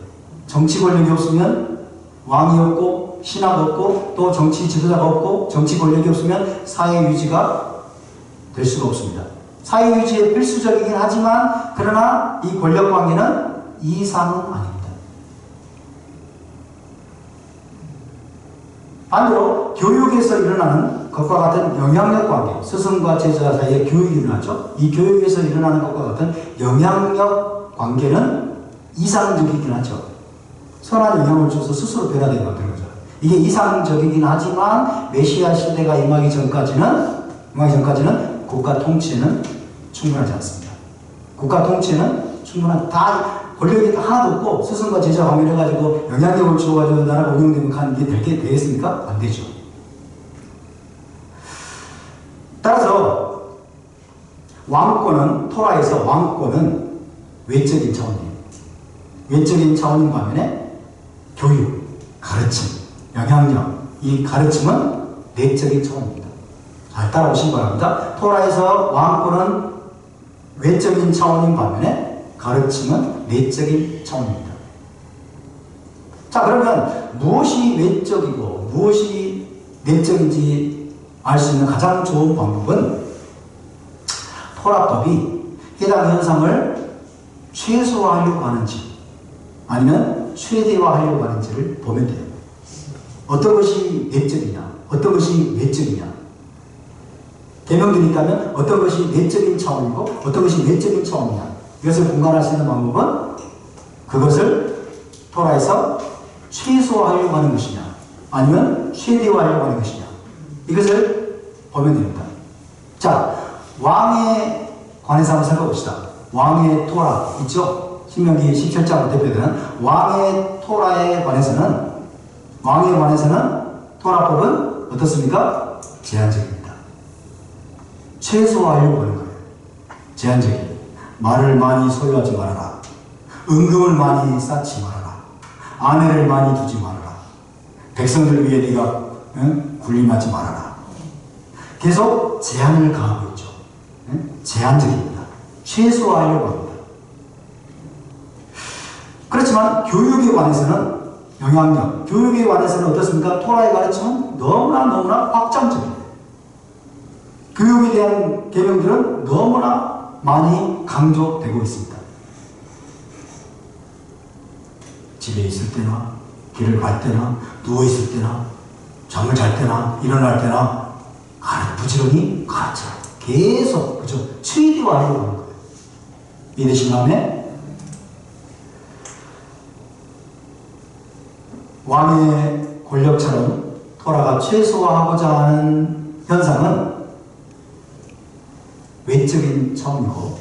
정치 권력이 없으면 왕이 없고 신하가 없고 또 정치 지도자가 없고 정치 권력이 없으면 사회 유지가 될 수가 없습니다. 사회 유지에 필수적이긴 하지만 그러나 이 권력 관계는 이상은 아닙니다. 반대로 교육에서 일어나는 것과 같은 영향력 관계, 스승과 제자 사이에 교육이 일어나죠. 이 교육에서 일어나는 것과 같은 영향력 관계는 이상적이긴 하죠. 선한 영향을 줘서 스스로 변화되게 만드는 거죠. 이게 이상적이긴 하지만 메시아 시대가 임하기 전까지는 국가 통치에는 충분하지 않습니다. 국가 통치에는 다 권력이 하나도 없고 스승과 제자 관계를 해가지고 영향력을 주어가지고 나라가 운영되면 이게 되겠습니까? 안 되죠. 따라서 왕권은 토라에서 왕권은 외적인 차원이에요. 외적인 차원인 반면에 교육, 가르침, 영향력, 이 가르침은 내적인 차원입니다. 잘 따라오시기 바랍니다. 토라에서 왕권은 외적인 차원인 반면에 가르침은 내적인 차원입니다. 자, 그러면 무엇이 외적이고 무엇이 내적인지 알 수 있는 가장 좋은 방법은 토라법이 해당 현상을 최소화하려고 하는지 아니면 최대화하려고 하는지를 보면 돼요. 어떤 것이 내적이냐, 어떤 것이 외적이냐. 계명들이 있다면 어떤 것이 내적인 차원이고 어떤 것이 외적인 차원이냐. 이것을 분간할 수 있는 방법은 그것을 토라에서 최소화하려고 하는 것이냐 아니면 최대화하려고 하는 것이냐. 이것을 보면 됩니다. 자, 왕에 관해서 한번 살펴봅시다. 왕의 토라 있죠? 신명기 17장으로 대표되는 왕의 토라에 관해서는 토라법은 어떻습니까? 제한적입니다. 최소화하려고 하는 거예요. 제한적이에요. 말을 많이 소유하지 말아라. 은금을 많이 쌓지 말아라. 아내를 많이 두지 말아라. 백성들 위해 네가 군림하지 말아라. 계속 제한을 가하고 있죠. 제한적입니다. 최소화하려고 합니다. 그렇지만 교육에 관해서는 영향력, 교육에 관해서는 어떻습니까? 토라의 가르침은 너무나 확장적이에요. 교육에 대한 계명들은 너무나 많이 강조되고 있습니다. 집에 있을 때나 길을 갈 때나 누워있을 때나 잠을 잘 때나 일어날 때나 부지런히 가르쳐. 계속 그죠? 최대화하려고 하는 거예요. 이해되신 다음에 왕의 권력처럼 토라가 최소화하고자 하는 현상은 외적인 차원이고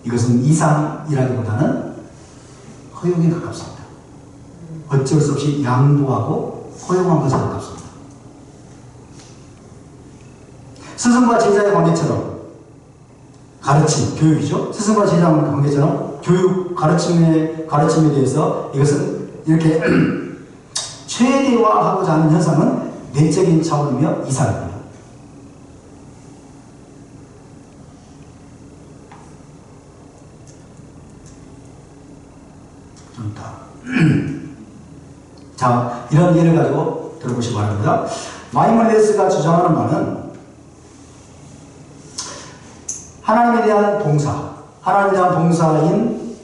이것은 이상이라기보다는 허용에 가깝습니다. 어쩔 수 없이 양보하고 허용한 것에 가깝습니다. 스승과 제자의 관계처럼 가르침, 교육이죠. 스승과 제자의 관계처럼 교육, 가르침에 대해서 이것은 이렇게 최대화하고자 하는 현상은 내적인 차원이며 이상입니다. 좀 더. 자, 이런 예를 가지고 들어보시기 바랍니다. 마이모니데스가 주장하는 바는 하나님에 대한 봉사, 하나님에 대한 봉사인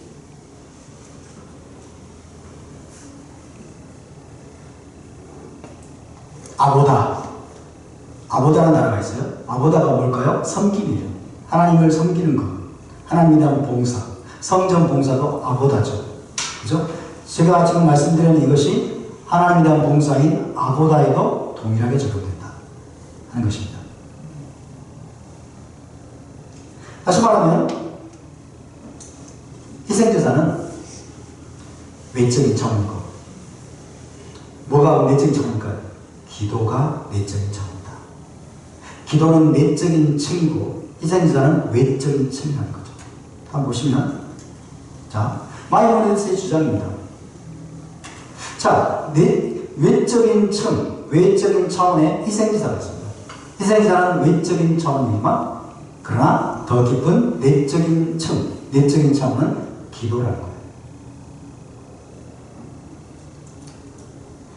아보다라는 나라가 있어요. 아보다가 뭘까요? 섬김이에요. 하나님을 섬기는 것, 하나님에 대한 봉사, 성전 봉사도 아보다죠. 그죠? 제가 지금 말씀드리는 이것이 하나님에 대한 봉사인 아보다에도 동일하게 적용된다 하는 것입니다. 다시 말하면 희생제사는 외적인 차원이고 뭐가 내적인 차원일까요? 기도가 내적인 차원이다. 기도는 내적인 층이고 희생제사는 외적인 층이라는 거죠. 한번 보시면 자, 마이모니데스의 주장입니다. 자, 외적인 층, 외적인 차원의 희생제사가 있습니다. 희생제사는 외적인 차원이지만 그러나 더 깊은 내적인 층, 내적인 차원은 기도라는 거예요.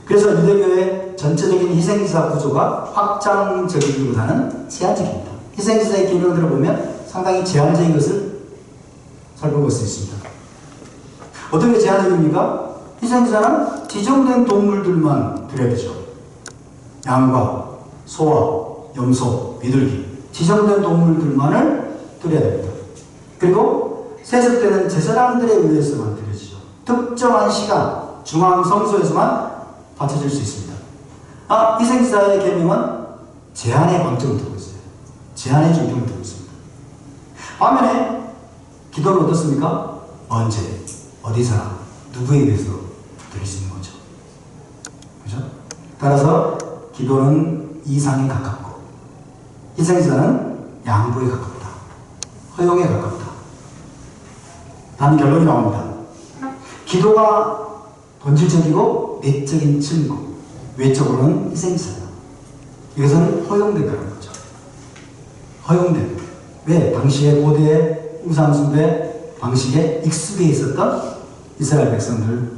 그래서 유대교의 전체적인 희생제사 구조가 확장적이기보다는 제한적입니다. 희생제사의 기능을 들어보면 상당히 제한적인 것을 살펴볼 수 있습니다. 어떻게 제한적입니까? 희생제사는 지정된 동물들만 드려야 되죠. 양과 소와 염소, 비둘기 지정된 동물들만을 드려야 됩니다. 그리고 세습되는 제사장들에 의해서만 드려지죠. 특정한 시간, 중앙 성소에서만 바쳐질 수 있습니다. 희생제사의 계명은 제한의 방점을 두고 있어요. 제한의 중점을 두고 있습니다. 반면에 기도는 어떻습니까? 언제, 어디서나, 누구에 대해서 드릴 수 있는 거죠. 그죠? 따라서 기도는 이상에 가깝고 희생제사는 양보에 가깝다. 허용에 가깝다. 라는 결론이 나옵니다. 기도가 본질적이고 내적인 층이고 외적으로는 희생제사다. 이것은 허용된다는 거죠. 허용된다. 왜? 당시의 고대 우상숭배 방식에 익숙해 있었던 이스라엘 백성들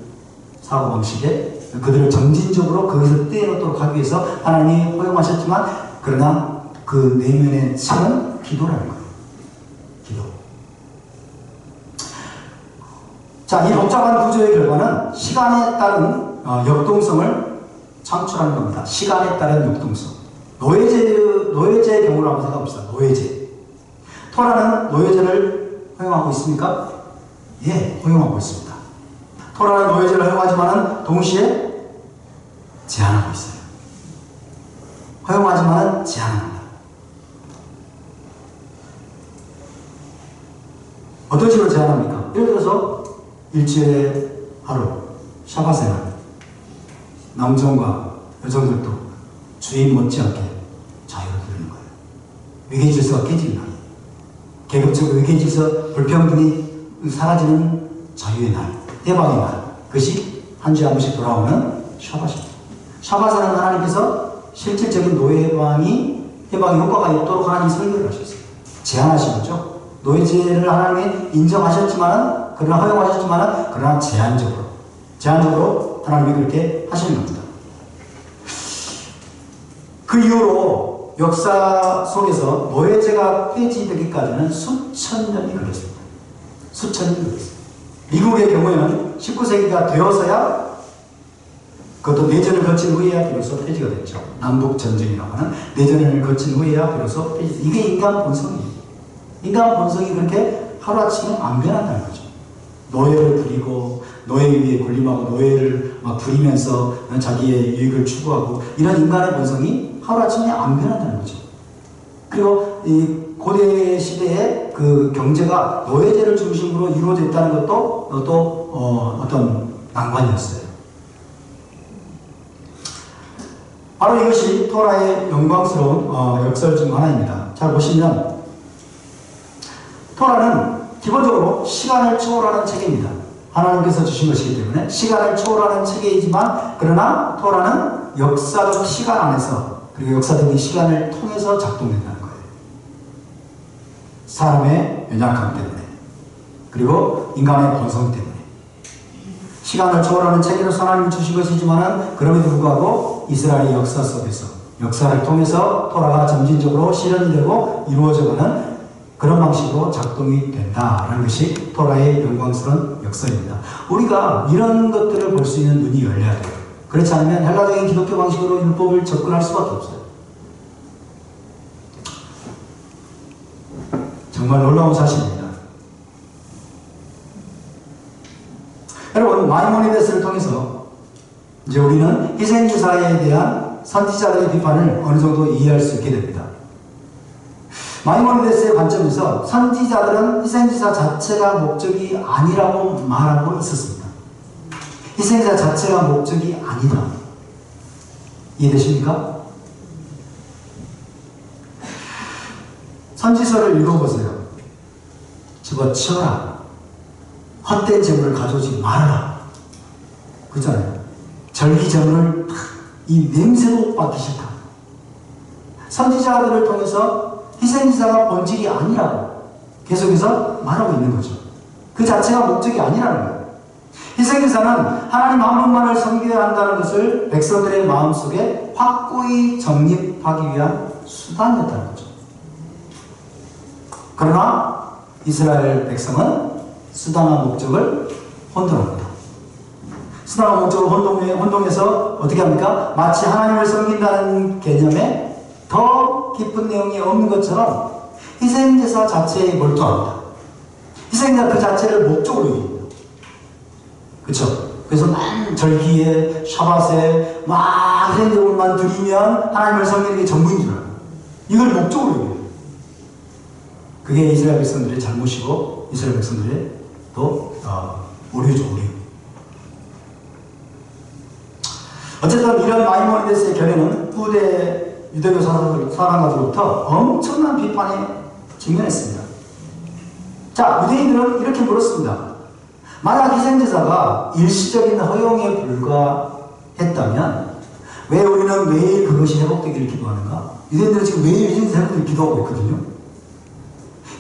사고방식에 그들을 점진적으로 거기서 떼어놓도록 하기 위해서 하나님이 허용하셨지만 그러나 그 내면의 층은 기도라는 거예요. 기도. 자, 이 복잡한 구조의 결과는 시간에 따른 역동성을 창출하는 겁니다. 시간에 따른 역동성. 노예제의 경우를 한번 생각해봅시다. 노예제. 토라는 노예제를 허용하고 있습니까? 예, 허용하고 있습니다. 토라는 노예제를 허용하지만 동시에 제한하고 있어요. 허용하지만 제한합니다. 어떤 식으로 제한합니까? 예를 들어서 일주일에 하루 샤바세 날 남성과 여성들도 주인 못지않게 자유를 누리는 거예요. 위계질서가 깨지는 날, 계급적 위계질서 불평등이 사라지는 자유의 날, 해방의 날, 그것이 한 주에 한 번씩 돌아오는 샤바십니다. 샤바세는 하나님께서 실질적인 노예 해방의 효과가 있도록 하나님이 설계를 하셨어요. 제한하신 거죠. 노예제를 하나님이 인정하셨지만, 그러나 허용하셨지만, 그러나 제한적으로 하나님이 그렇게 하시는 겁니다. 그 이후로 역사 속에서 노예제가 폐지되기까지는 수천 년이 걸렸습니다. 수천 년이 걸렸습니다. 미국의 경우에는 19세기가 되어서야 그것도 내전을 거친 후에야 비로소 폐지가 됐죠. 남북전쟁이라고 하는 내전을 거친 후에야 비로소 폐지. 이게 인간 본성이에요. 인간 본성이 그렇게 하루아침에 안 변한다는 거죠. 노예를 부리고 노예 위에 군림하고 노예를 막 부리면서 자기의 이익을 추구하고 이런 인간의 본성이 하루아침에 안 변한다는 거죠. 그리고 이 고대 시대의 그 경제가 노예제를 중심으로 이루어졌다는 것도 또 어떤 난관이었어요. 바로 이것이 토라의 영광스러운 역설 중 하나입니다. 잘 보시면 토라는 기본적으로 시간을 초월하는 책입니다. 하나님께서 주신 것이기 때문에 시간을 초월하는 책이지만 그러나 토라는 역사적 시간 안에서 그리고 역사적인 시간을 통해서 작동된다는 거예요. 사람의 연약함 때문에 그리고 인간의 본성 때문에 시간을 초월하는 책으로서 하나님이 주신 것이지만 그럼에도 불구하고 이스라엘의 역사 속에서 역사를 통해서 토라가 점진적으로 실현되고 이루어져가는 그런 방식으로 작동이 된다라는 것이 토라의 영광스러운 역사입니다. 우리가 이런 것들을 볼 수 있는 눈이 열려야 돼요. 그렇지 않으면 헬라적인 기독교 방식으로 율법을 접근할 수밖에 없어요. 정말 놀라운 사실입니다. 여러분, 마이모니데스를 통해서 이제 우리는 희생주사에 대한 선지자들의 비판을 어느 정도 이해할 수 있게 됩니다. 마이모니데스의 관점에서 선지자들은 희생주사 자체가 목적이 아니라고 말하고 있었습니다. 희생자 자체가 목적이 아니다. 이해되십니까? 선지서를 읽어보세요. 집어치워라. 헛된 재물을 가져오지 말아라. 그잖아요. 절기재물을 이 냄새도 맡기 싫다. 선지자들을 통해서 희생지사가 본질이 아니라고 계속해서 말하고 있는 거죠. 그 자체가 목적이 아니라는 거예요. 희생지사는 하나님 한 분만을 섬겨야 한다는 것을 백성들의 마음속에 확고히 정립하기 위한 수단이었다는 거죠. 그러나 이스라엘 백성은 수단과 목적을 혼동합니다. 수단과 목적을 혼동해서 어떻게 합니까? 마치 하나님을 섬긴다는 개념에 더 깊은 내용이 없는 것처럼 희생제사 자체에 몰두합니다. 희생제사 그 자체를 목적으로 여깁니다. 그렇죠? 그래서 절기에 샤밧에 막 희생제물만 드리면 하나님을 섬기는 게 전부인 줄 알아요. 이걸 목적으로 여겨요. 그게 이스라엘 백성들의 잘못이고 이스라엘 백성들의 또 오류죠, 오류. 어쨌든 이런 마이모니데스의 견해는 후대 유대교 사람들로부터 엄청난 비판에 직면했습니다. 자, 유대인들은 이렇게 물었습니다. 만약 희생제사가 일시적인 허용에 불과했다면 왜 우리는 매일 그것이 회복되기를 기도하는가? 유대인들은 지금 매일 희생제사 회복되기를 기도하고 있거든요.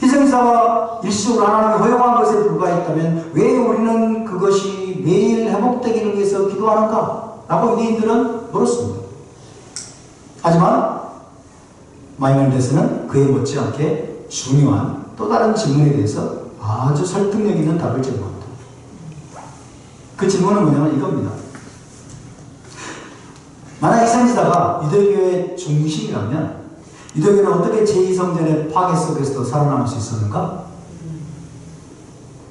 희생제사가 일시적으로 하나님이 허용한 것에 불과했다면 왜 우리는 그것이 매일 회복되기를 위해서 기도하는가? 라고 유대인들은 물었습니다. 하지만 마이모니데스는 그에 못지않게 중요한 또 다른 질문에 대해서 아주 설득력 있는 답을 제공합니다. 그 질문은 뭐냐면 이겁니다. 만약 희생제사가 유대교의 중심이라면 유대교는 어떻게 제2성전의 파괴 속에서도 살아남을 수 있었는가?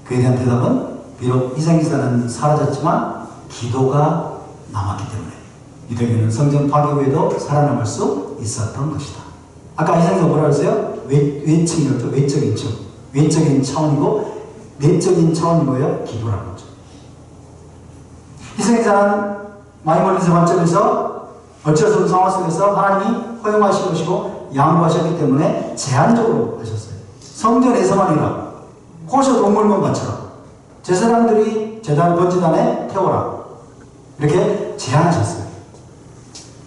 그에 대한 대답은 비록 희생제사는 사라졌지만 기도가 남았기 때문에 유대교는 성전 파괴 후에도 살아남을 수 있었던 것이다. 아까 희생제사 뭐라고 했어요? 외층이었죠. 외적인 층. 외적인 차원이고 내적인 차원이 뭐예요? 기도라는 거죠. 희생제사는 마이모니데스 관점에서 어쩔 수 없는 상황 속에서 하나님이 허용하신 것이고 양보하셨기 때문에 제한적으로 하셨어요. 성전에서만 해라. 호셔 동물만 바쳐라. 제사장들이 제단 번제단에 태워라. 이렇게 제한하셨어요.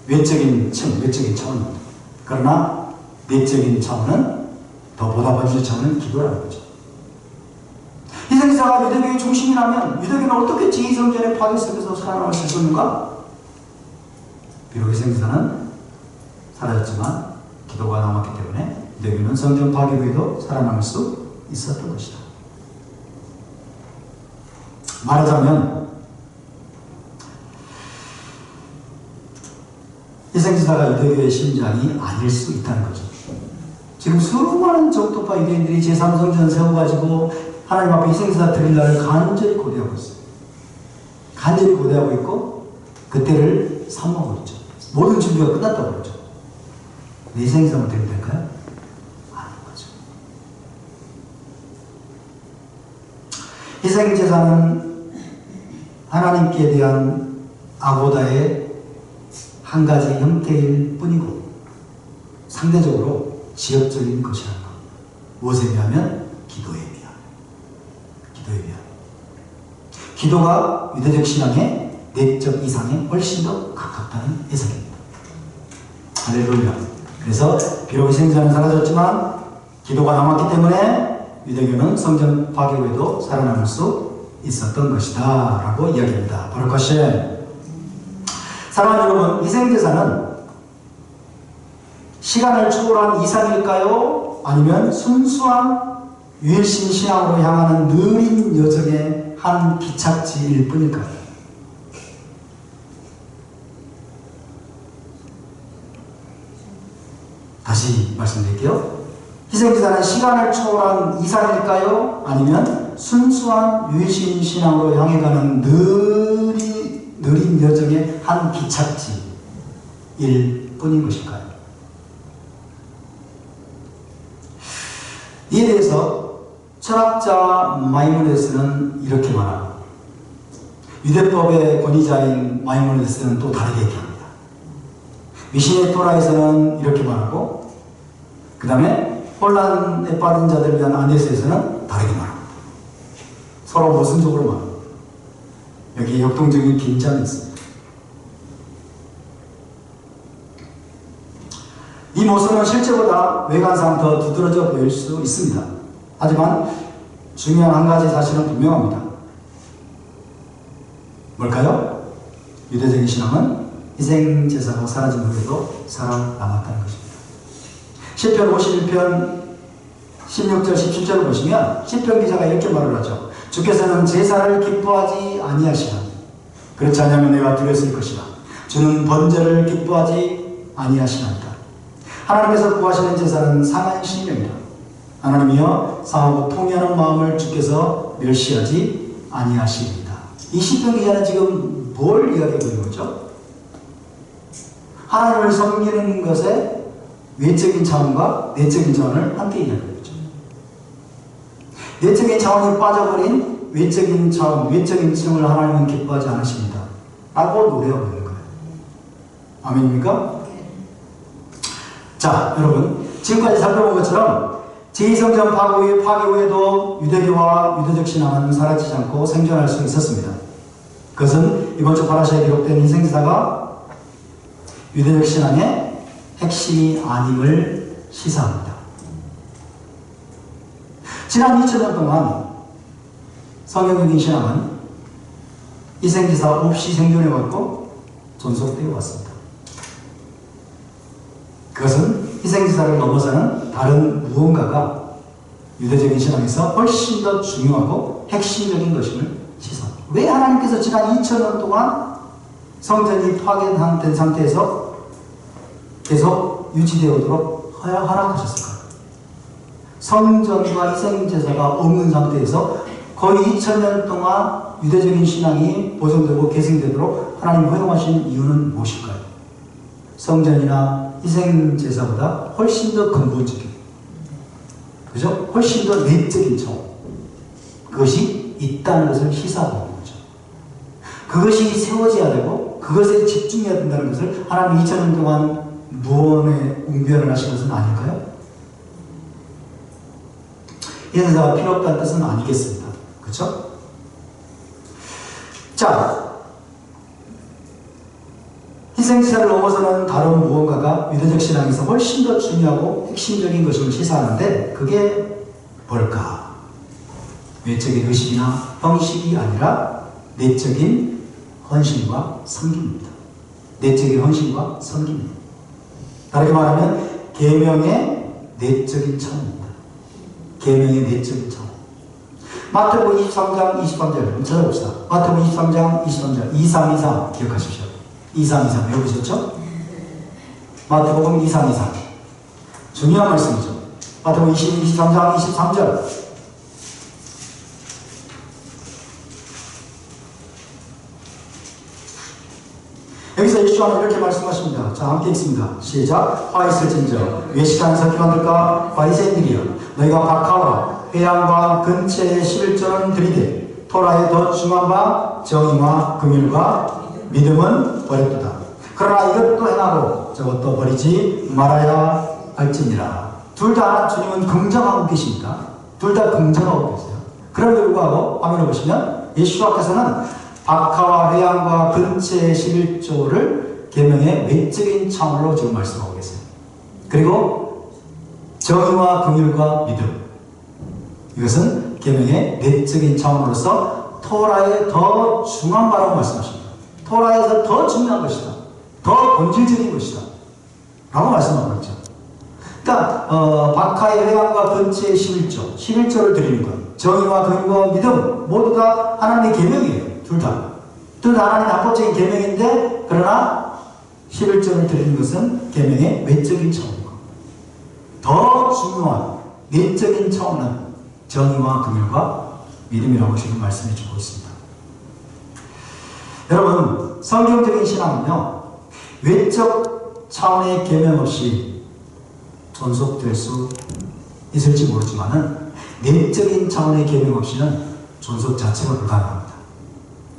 외적인 층, 외적인 차원입니다. 그러나 내적인 차원은 더 보다 번지는 차원은 기도라는 거죠. 희생제사가 유대교의 중심이라면 유대교는 어떻게 제2성전의 파괴 속에서 살아남을 수 있었는가? 비록 희생제사는 사라졌지만 기도가 남았기 때문에 유대교는 성전 파괴 후에도 살아남을 수 있었던 것이다. 희생제사가 유대교의 심장이 아닐 수 있다는 거죠. 지금 수많은 적도파 유대인들이 제3성전 세워가지고 하나님 앞에 희생제사 드릴 날을 간절히 고대하고 있어요. 간절히 고대하고 있고 그때를 삼모하고 있죠. 모든 준비가 끝났다고 그러죠. 희생제사만 드리면 될까요? 아닌 거죠. 희생제사는 하나님께 대한 아고다의 한 가지 형태일 뿐이고 상대적으로 지역적인 것이라는 것. 무엇에 비하면? 기도에 비하면. 기도에 비하면. 기도가 유대적 신앙의 내적 이상에 훨씬 더 가깝다는 해석입니다. 할렐루야. 그래서 비록 희생자는 사라졌지만 기도가 남았기 때문에 유대교는 성전 파괴 후에도 살아남을 수 있었던 것이다 라고 이야기합니다. 바로 그것이 사랑하는 여러분, 희생제사는 시간을 초월한 이상일까요? 아니면 순수한 유일신 신앙으로 향하는 느린 여정의 한 기착지일 뿐일까요? 다시 말씀드릴게요. 희생제사는 시간을 초월한 이상일까요? 아니면 순수한 유일신 신앙으로 향해가는 느린 여정의 한 기착지일 뿐인 것일까요? 이에 대해서 철학자 마이모니데스는 이렇게 말합니다. 유대법의 권위자인 마이모니데스는 또 다르게 얘기합니다. 미시네 토라에서는 이렇게 말하고 그 다음에 혼란에 빠진 자들을 위한 안데스에서는 다르게 말합니다. 서로 모순적으로 말합니다. 여기 역동적인 긴장이 있습니다. 이 모습은 실제보다 외관상 더 두드러져 보일 수 있습니다. 하지만 중요한 한 가지 사실은 분명합니다. 뭘까요? 유대적인 신앙은 희생제사가 사라진 후에도 살아남았다는 것입니다. 시편 51편 16절 17절을 보시면 시편 기자가 이렇게 말을 하죠. 주께서는 제사를 기뻐하지 아니하시나 그렇지 않으면 내가 드렸을 것이라. 주는 번제를 기뻐하지 아니하시나이다. 하나님께서 구하시는 제사는 상한 심령이다. 하나님이여 상하고 통회하는 마음을 주께서 멸시하지 아니하시리이다. 이 시편 기자는 지금 뭘 이야기하고 있는 거죠? 하나님을 섬기는 것에 외적인 차원과 내적인 차원을 함께 이야기하는 거죠. 내적인 차원이 빠져버린 외적인 차원, 외적인 지형을 하나님은 기뻐하지 않으십니다. 라고 노래하고 있는 거예요. 아멘입니까? 자, 여러분, 지금까지 살펴본 것처럼 제2성전 파괴 후에도 유대교와 유대적 신앙은 사라지지 않고 생존할 수 있었습니다. 그것은 이번 주 바라샤에 기록된 희생제사가 유대적 신앙의 핵심이 아님을 시사합니다. 지난 2000년 동안 성경적인 신앙은 희생제사 없이 생존해왔고 존속되어 왔습니다. 그것은 희생제사를 넘어서는 다른 무언가가 유대적인 신앙에서 훨씬 더 중요하고 핵심적인 것임을 시사합니다. 왜 하나님께서 지난 2000년 동안 성전이 파괴된 상태에서 계속 유지되어 오도록 허락하셨을까요? 성전과 희생제사가 없는 상태에서 거의 2000년 동안 유대적인 신앙이 보존되고 계승되도록 하나님 허용하신 이유는 무엇일까요? 성전이나 희생제사보다 훨씬 더 근본적인, 그죠? 훨씬 더 내적인 차원, 그것이 있다는 것을 시사하고 있는 거죠. 그것이 세워져야 되고 그것에 집중해야 된다는 것을 하나님 2000년 동안 무언의 웅변을 하신 것은 아닐까요? 희생제사가 필요 없다는 뜻은 아니겠습니다. 그렇죠? 자, 희생제사를 넘어서는 다른 무언가가 유대적 신앙에서 훨씬 더 중요하고 핵심적인 것임을 시사하는데 그게 뭘까? 외적인 의식이나 형식이 아니라 내적인 헌신과 섬김입니다. 내적인 헌신과 섬김입니다. 다르게 말하면 계명의 내적인 차원입니다. 계명의 내적인 차원. 마태복음 23장 23절 찾아봅시다. 마태복음 23장 23절 2323 기억하십시오. 2323 외우셨죠? 마태복음 2장 중요한 말씀이죠. 마태복음 23장 23절. 여기서 예수님은 이렇게 말씀하십니다. 자, 함께 읽습니다. 시작. 화 있을진저 외식하는 서기관들과 바리새인들이여, 너희가 박하와 회양과 근처의 11조는 들이되 토라에 더 중한 바 정의와 긍휼과 믿음은 버렸도다. 그러나 이것도 행하고 저것도 버리지 말아야 할지니라. 둘 다 주님은 긍정하고 계십니다. 둘 다 긍정하고 계세요. 그럼에도 불구하고 화면을 보시면 예수님께서는 박하와 회양과 근처의 11조를 계명의 외적인 차원으로 지금 말씀하고 계세요. 그리고 정의와 긍휼과 믿음, 이것은 계명의 내적인 차원으로서 토라의 더 중요한 바라고 말씀하십니다. 토라에서 더 중요한 것이다, 더 본질적인 것이다 라고 말씀하고 있죠. 그러니까 박하의 회양과 근처의 11조를 드리는 것, 정의와 긍휼과 믿음 모두 다 하나님의 계명이에요. 둘 다 하나님의 합법적인 계명인데, 그러나 11조를 드리는 것은 계명의 외적인 차원이고, 더 중요한 내적인 차원은 정의와 긍휼과 믿음이라고 지금 말씀해 주고 있습니다. 여러분, 성경적인 신앙은요, 외적 차원의 계명 없이 존속될 수 있을지 모르지만은 내적인 차원의 계명 없이는 존속 자체가 불가능합니다.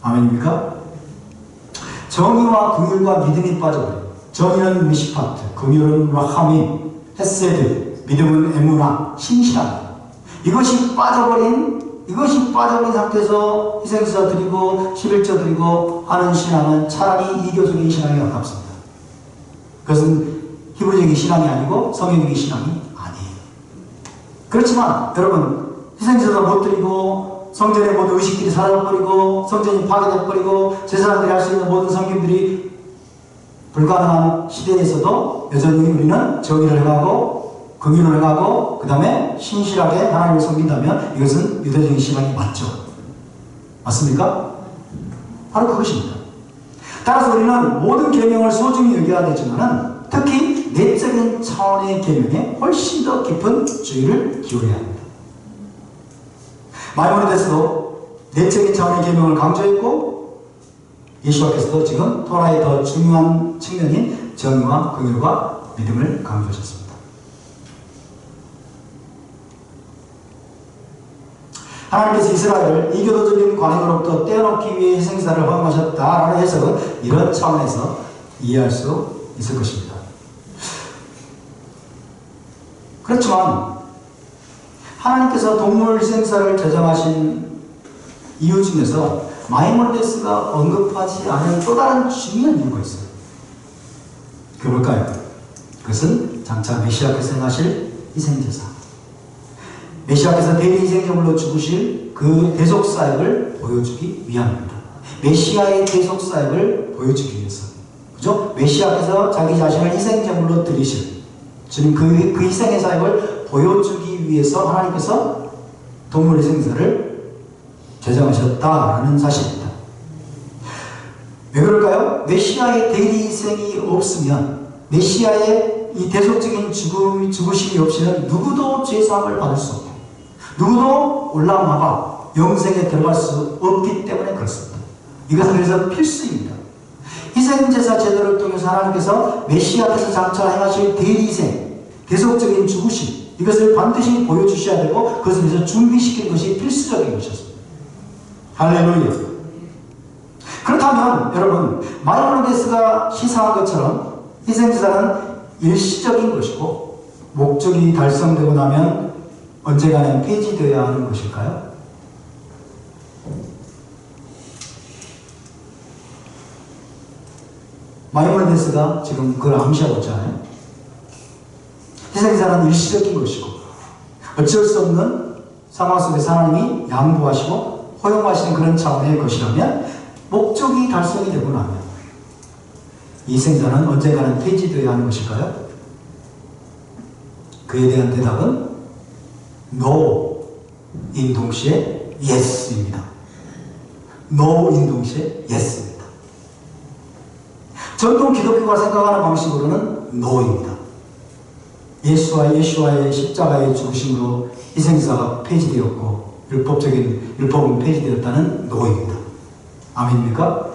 아멘입니까? 정의와 긍휼과 믿음이 빠져버려요. 정의는 미시파트, 긍휼은 라하민, 헤세드, 믿음은 에무나, 신실함. 이것이 빠져버린 상태에서 희생서 드리고 11조 드리고 하는 신앙은 차라리 이교적인 신앙에 가깝습니다. 그것은 히브리적인 신앙이 아니고 성경적인 신앙이 아니에요. 그렇지만 여러분, 희생제도 못 드리고 성전의 모든 의식들이 사라져버리고 성전이 파괴돼버리고 제사장들이 할 수 있는 모든 섬김들이 불가능한 시대에서도 여전히 우리는 정의를 행하고 긍휼을 행하고 그 다음에 신실하게 하나님을 섬긴다면 이것은 유대적인 신앙이 맞죠. 맞습니까? 바로 그것입니다. 따라서 우리는 모든 계명을 소중히 여겨야 되지만 특히 내적인 차원의 계명에 훨씬 더 깊은 주의를 기울여야 합니다. 마이모니데스도 내적인 차원의 계명을 강조했고, 예수께서도 지금 토라의 더 중요한 측면인 정의와 긍휼과 믿음을 강조하셨습니다. 하나님께서 이스라엘을 이교도적인 관행으로부터 떼어놓기 위해 희생사를 허용하셨다라는 해석은 이런 차원에서 이해할 수 있을 것입니다. 그렇지만 하나님께서 동물 희생사를 제정하신 이유 중에서 마이모니데스가 언급하지 않은 또 다른 중요한 이유가 있어요. 그게 뭘까요? 그것은 장차 메시아께서 행하실 희생제사, 메시아께서 대리희생제물로 죽으실 그 대속사역을 보여주기 위함입니다. 메시아의 대속사역을 보여주기 위해서, 그죠? 메시아께서 자기 자신을 희생제물로 드리실 주님 그 희생의 사역을 보여주기 위해서 하나님께서 동물 희생사를 제정하셨다라는 사실입니다. 왜 그럴까요? 메시아의 대리희생이 없으면, 메시아의 이 대속적인 죽으심이 없이는 누구도 죄사함을 받을 수 없고 누구도 올라가봐 영생에 들어갈 수 없기 때문에 그렇습니다. 이것은 그래서 필수입니다. 희생제사 제도를 통해서 하나님께서 메시아께서 장차 행하실 대리희생, 대속적인 죽으심, 이것을 반드시 보여주셔야 되고 그것을 위해서 준비시키는 것이 필수적인 것이었습니다. 할렐루야. 그렇다면 여러분, 마이모니데스가 시사한 것처럼 희생제사는 일시적인 것이고 목적이 달성되고 나면 언젠가는 폐지되어야 하는 것일까요? 마이모니데스가 지금 그걸 암시하고 있잖아요. 희생제사는 일시적인 것이고 어쩔 수 없는 상황 속에서 하나님이 양보하시고 허용하시는 그런 차원의 것이라면, 목적이 달성이 되고 나면 이 희생제사는 언젠가는 폐지되어야 하는 것일까요? 그에 대한 대답은 NO인 동시에 YES입니다. NO인 동시에 YES입니다. 전통 기독교가 생각하는 방식으로는 노입니다. 예수와의 십자가의 죽으심으로 희생사가 폐지되었고 율법은 폐지되었다는 노입니다. 아멘입니까?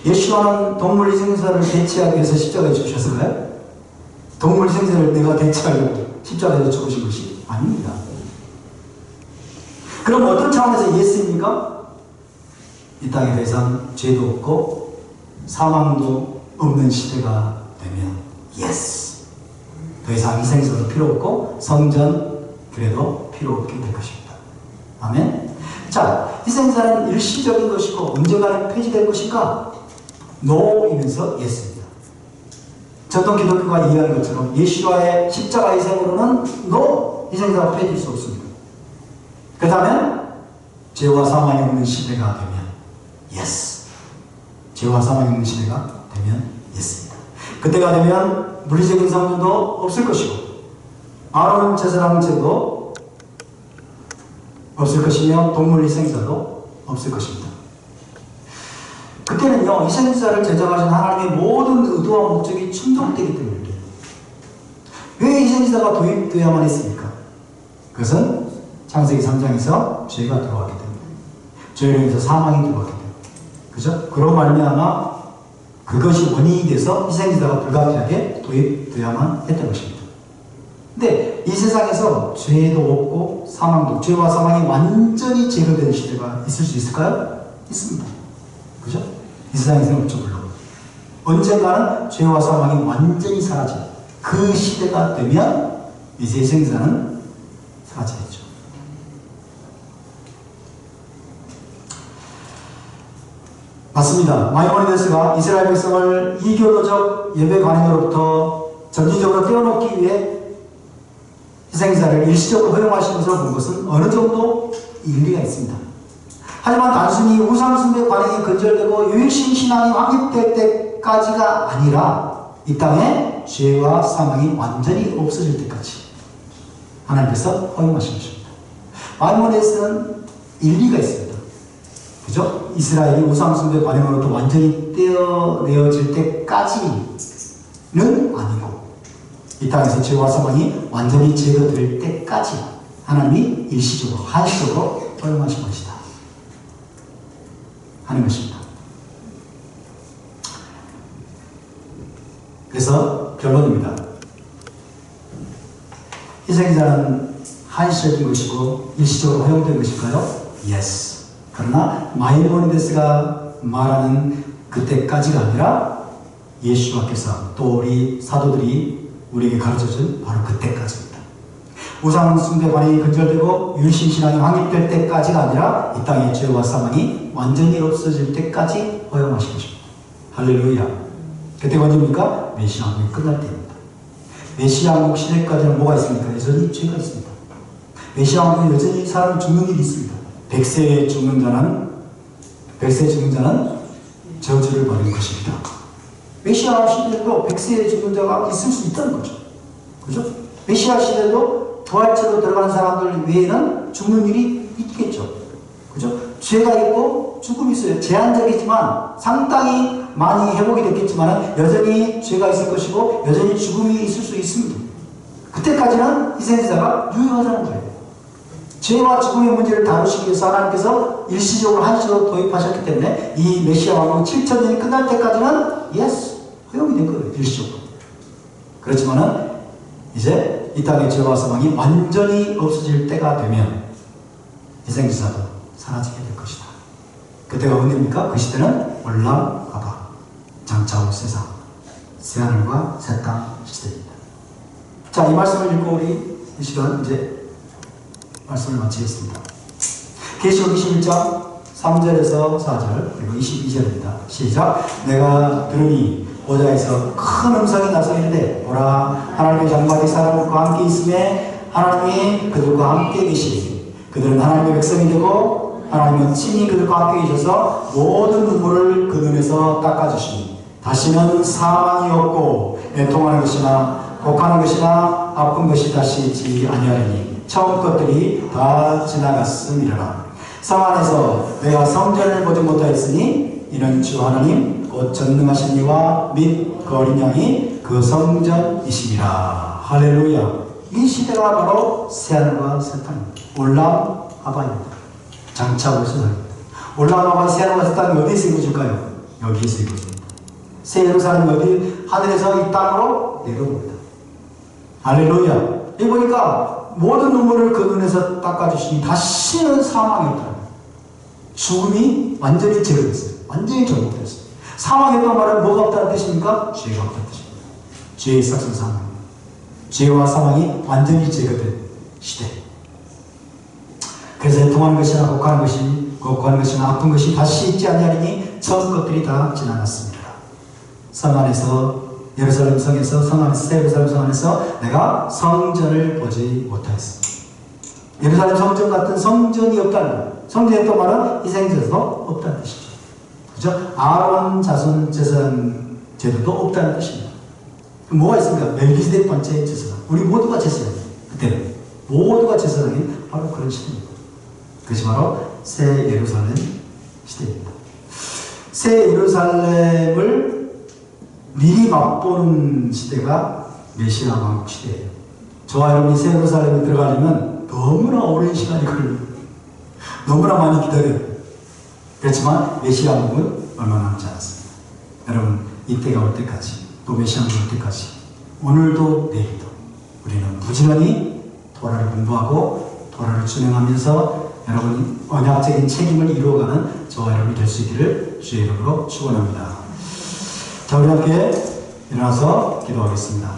예수와는 동물 희생사를 대체하기 위해서 십자가에 죽으셨을까요? 동물 희생사를 내가 대체하려고 십자가에서 죽으신 것이 아닙니다. 그럼 어떤 차원에서 예수입니까? 이 땅에 더 이상 죄도 없고 사망도 없는 시대가 되면 예스! 더 이상 희생사도 필요 없고 성전 그래도 필요 없게 될 것입니다. 아멘? 자, 희생사는 일시적인 것이고 언젠가는 폐지될 것인가? 노이면서 예스입니다. 전통 기독교가 이해한 것처럼 예수와의 십자가 희생으로는 노! 희생사가 폐지될 수 없습니다. 그렇다면 죄와 사망이 없는 시대가 되면 예스! 죄와 사망이 없는 시대가 되면 예스입니다. 그때가 되면 물리적인 성전도 없을 것이고 아론 제사장제도 없을 것이며 동물 희생사도 없을 것입니다. 그때는요, 희생사를 제정하신 하나님의 모든 의도와 목적이 충족되기 때문입니다. 왜 희생사가 도입되어야만 했습니까? 그것은 창세기 3장에서 죄가 들어왔기 때문에, 죄로 인해서 사망이 들어왔기 때문에, 그죠? 그로 말미암아 그것이 원인이 돼서 희생사가 불가피하게 도입되어야만 했던 것입니다. 근데 이 세상에서 죄도 없고 사망도, 죄와 사망이 완전히 제거되는 시대가 있을 수 있을까요? 있습니다. 그죠? 이 세상에서는 없죠, 물론. 언젠가는 죄와 사망이 완전히 사라진 그 시대가 되면 이제 희생사는 사라지겠죠. 맞습니다. 마이모니데스가 이스라엘 백성을 이교도적 예배 관행으로부터 전지적으로 떼어놓기 위해 희생사를 일시적으로 허용하신 것을 본 것은 어느 정도 일리가 있습니다. 하지만 단순히 우상숭배 관행이 근절되고 유일신 신앙이 확립될 때까지가 아니라 이 땅에 죄와 사망이 완전히 없어질 때까지 하나님께서 허용하신 것입니다. 마이모니데스는 일리가 있습니다. 그죠? 이스라엘이 우상숭배 관행으로부터 완전히 떼어내어질 때까지는 아니고 이 땅에서 죄와 사망이 완전히 제거될 때까지 하나님이 일시적으로 한시적으로 허용하신 것이다 하는 것입니다. 그래서 결론입니다. 희생자는 한시적인 것이고 일시적으로 허용된 것일까요? Yes. 그러나 마이모니데스가 말하는 그때까지가 아니라 예수님께서 또 우리 사도들이 우리에게 가르쳐준 바로 그때까지입니다. 우상 숭배 관행이 근절되고 유일신신앙이 확립될 때까지가 아니라 이 땅의 죄와 사망이 완전히 없어질 때까지 허용하신 것입니다. 할렐루야. 그때가 언제입니까? 메시아 왕국이 끝날 때입니다. 메시아 왕국 시대까지는 뭐가 있습니까? 여전히 죄가 있습니다. 메시아 왕국에 여전히 사람이 죽는 일이 있습니다. 100세에 죽는 자는 저주를 받는 것입니다. 메시아 시대에도 100세에 죽는 자가 있을 수 있다는 거죠. 그죠? 메시아 시대도 부활체로 들어가는 사람들 외에는 죽는 일이 있겠죠. 그죠? 죄가 있고 죽음이 있어요. 제한적이지만 상당히 많이 회복이 됐겠지만 여전히 죄가 있을 것이고 여전히 죽음이 있을 수 있습니다. 그때까지는 희생자가 유효하다는 거예요. 죄와 죽음의 문제를 다루시기 위해서 하나님께서 일시적으로 한시적으로 도입하셨기 때문에 이 메시아 왕국 7,000년이 끝날 때까지는 예스 허용이 된 거예요. 일시적으로. 그렇지만은 이제 이 땅의 죄와 사망이 완전히 없어질 때가 되면 희생지사도 사라지게 될 것이다. 그때가 언제입니까? 그 시대는 올라가봐 장차 올 세상 새하늘과 새 땅 시대입니다. 자, 이 말씀을 읽고 우리 이 시간 이제 말씀을 마치겠습니다. 계시록 21장 3절에서 4절 그리고 22절입니다. 시작. 내가 들으니 보좌에서 큰 음성이 나서 이르되 보라 하나님의 장막이 사람과 함께 있음에 하나님이 그들과 함께 계시니 그들은 하나님의 백성이 되고 하나님은 친히 그들과 함께 계셔서 모든 눈물을 그 눈에서 닦아주시니 다시는 사망이 없고 애통하는 것이나 곡하는 것이나 아픈 것이 다시 있지 아니하리니 처음 것들이 다 지나갔음이라. 성 안에서 내가 성전을 보지 못하였으니 이는 주 하나님 곧 전능하신 이와 및 그 어린 양이 그 성전이시니라. 할렐루야. 이 시대가 바로 새하늘과 새 땅입니다. 올람 아바입니다. 장차고 있습니다. 올람 아바 새하늘과 새 땅이 어디에서 이루어질까요? 여기에서 이루어집니다. 새 예루살렘이 어디? 하늘에서 이 땅으로 내려옵니다. 할렐루야. 여기 보니까 모든 눈물을 그 눈에서 닦아주시니 다시는 사망이 없다. 죽음이 완전히 제거됐어요. 완전히 정복됐어요. 사망했던 말은 뭐가 없다는 뜻입니까? 죄가 없다는 뜻입니다. 죄의 삭은 사망입니다. 죄와 사망이 완전히 제거된 시대. 그래서 통하는 것이나 곡하는 것이나 아픈 것이 다시 있지 아니하리니 전 것들이 다 지나갔습니다. 성 안에서 예루살렘 성에서 새 예루살렘 성 안에서 내가 성전을 보지 못하였습니다. 예루살렘 성전 같은 성전이 없다는 거예요. 성전이 또 말은 희생제도 없다는 뜻이죠. 그죠? 아론 자손 제사장 제도도 없다는 뜻입니다. 뭐가 있습니까? 멜기세덱 번째 제사장. 우리 모두가 제사장이에요. 그때는 모두가 제사장인 바로 그런 시대입니다. 그것이 바로 새 예루살렘 시대입니다. 새 예루살렘을 미리 맛보는 시대가 메시아 왕국 시대예요. 저와 여러분이 새 예루살렘에 들어가려면 너무나 오랜 시간이 걸려요. 너무나 많이 기다려요. 그렇지만 메시아 왕국은 얼마 남지 않았습니다. 여러분, 이때가 올 때까지, 또 메시아 왕국이 올 때까지, 오늘도 내일도 우리는 부지런히 토라를 공부하고 토라를 준행하면서 여러분이 언약적인 책임을 이루어가는 저와 여러분이 될 수 있기를 주의 이름으로 축원합니다. 자, 우리 함께 일어나서 기도하겠습니다.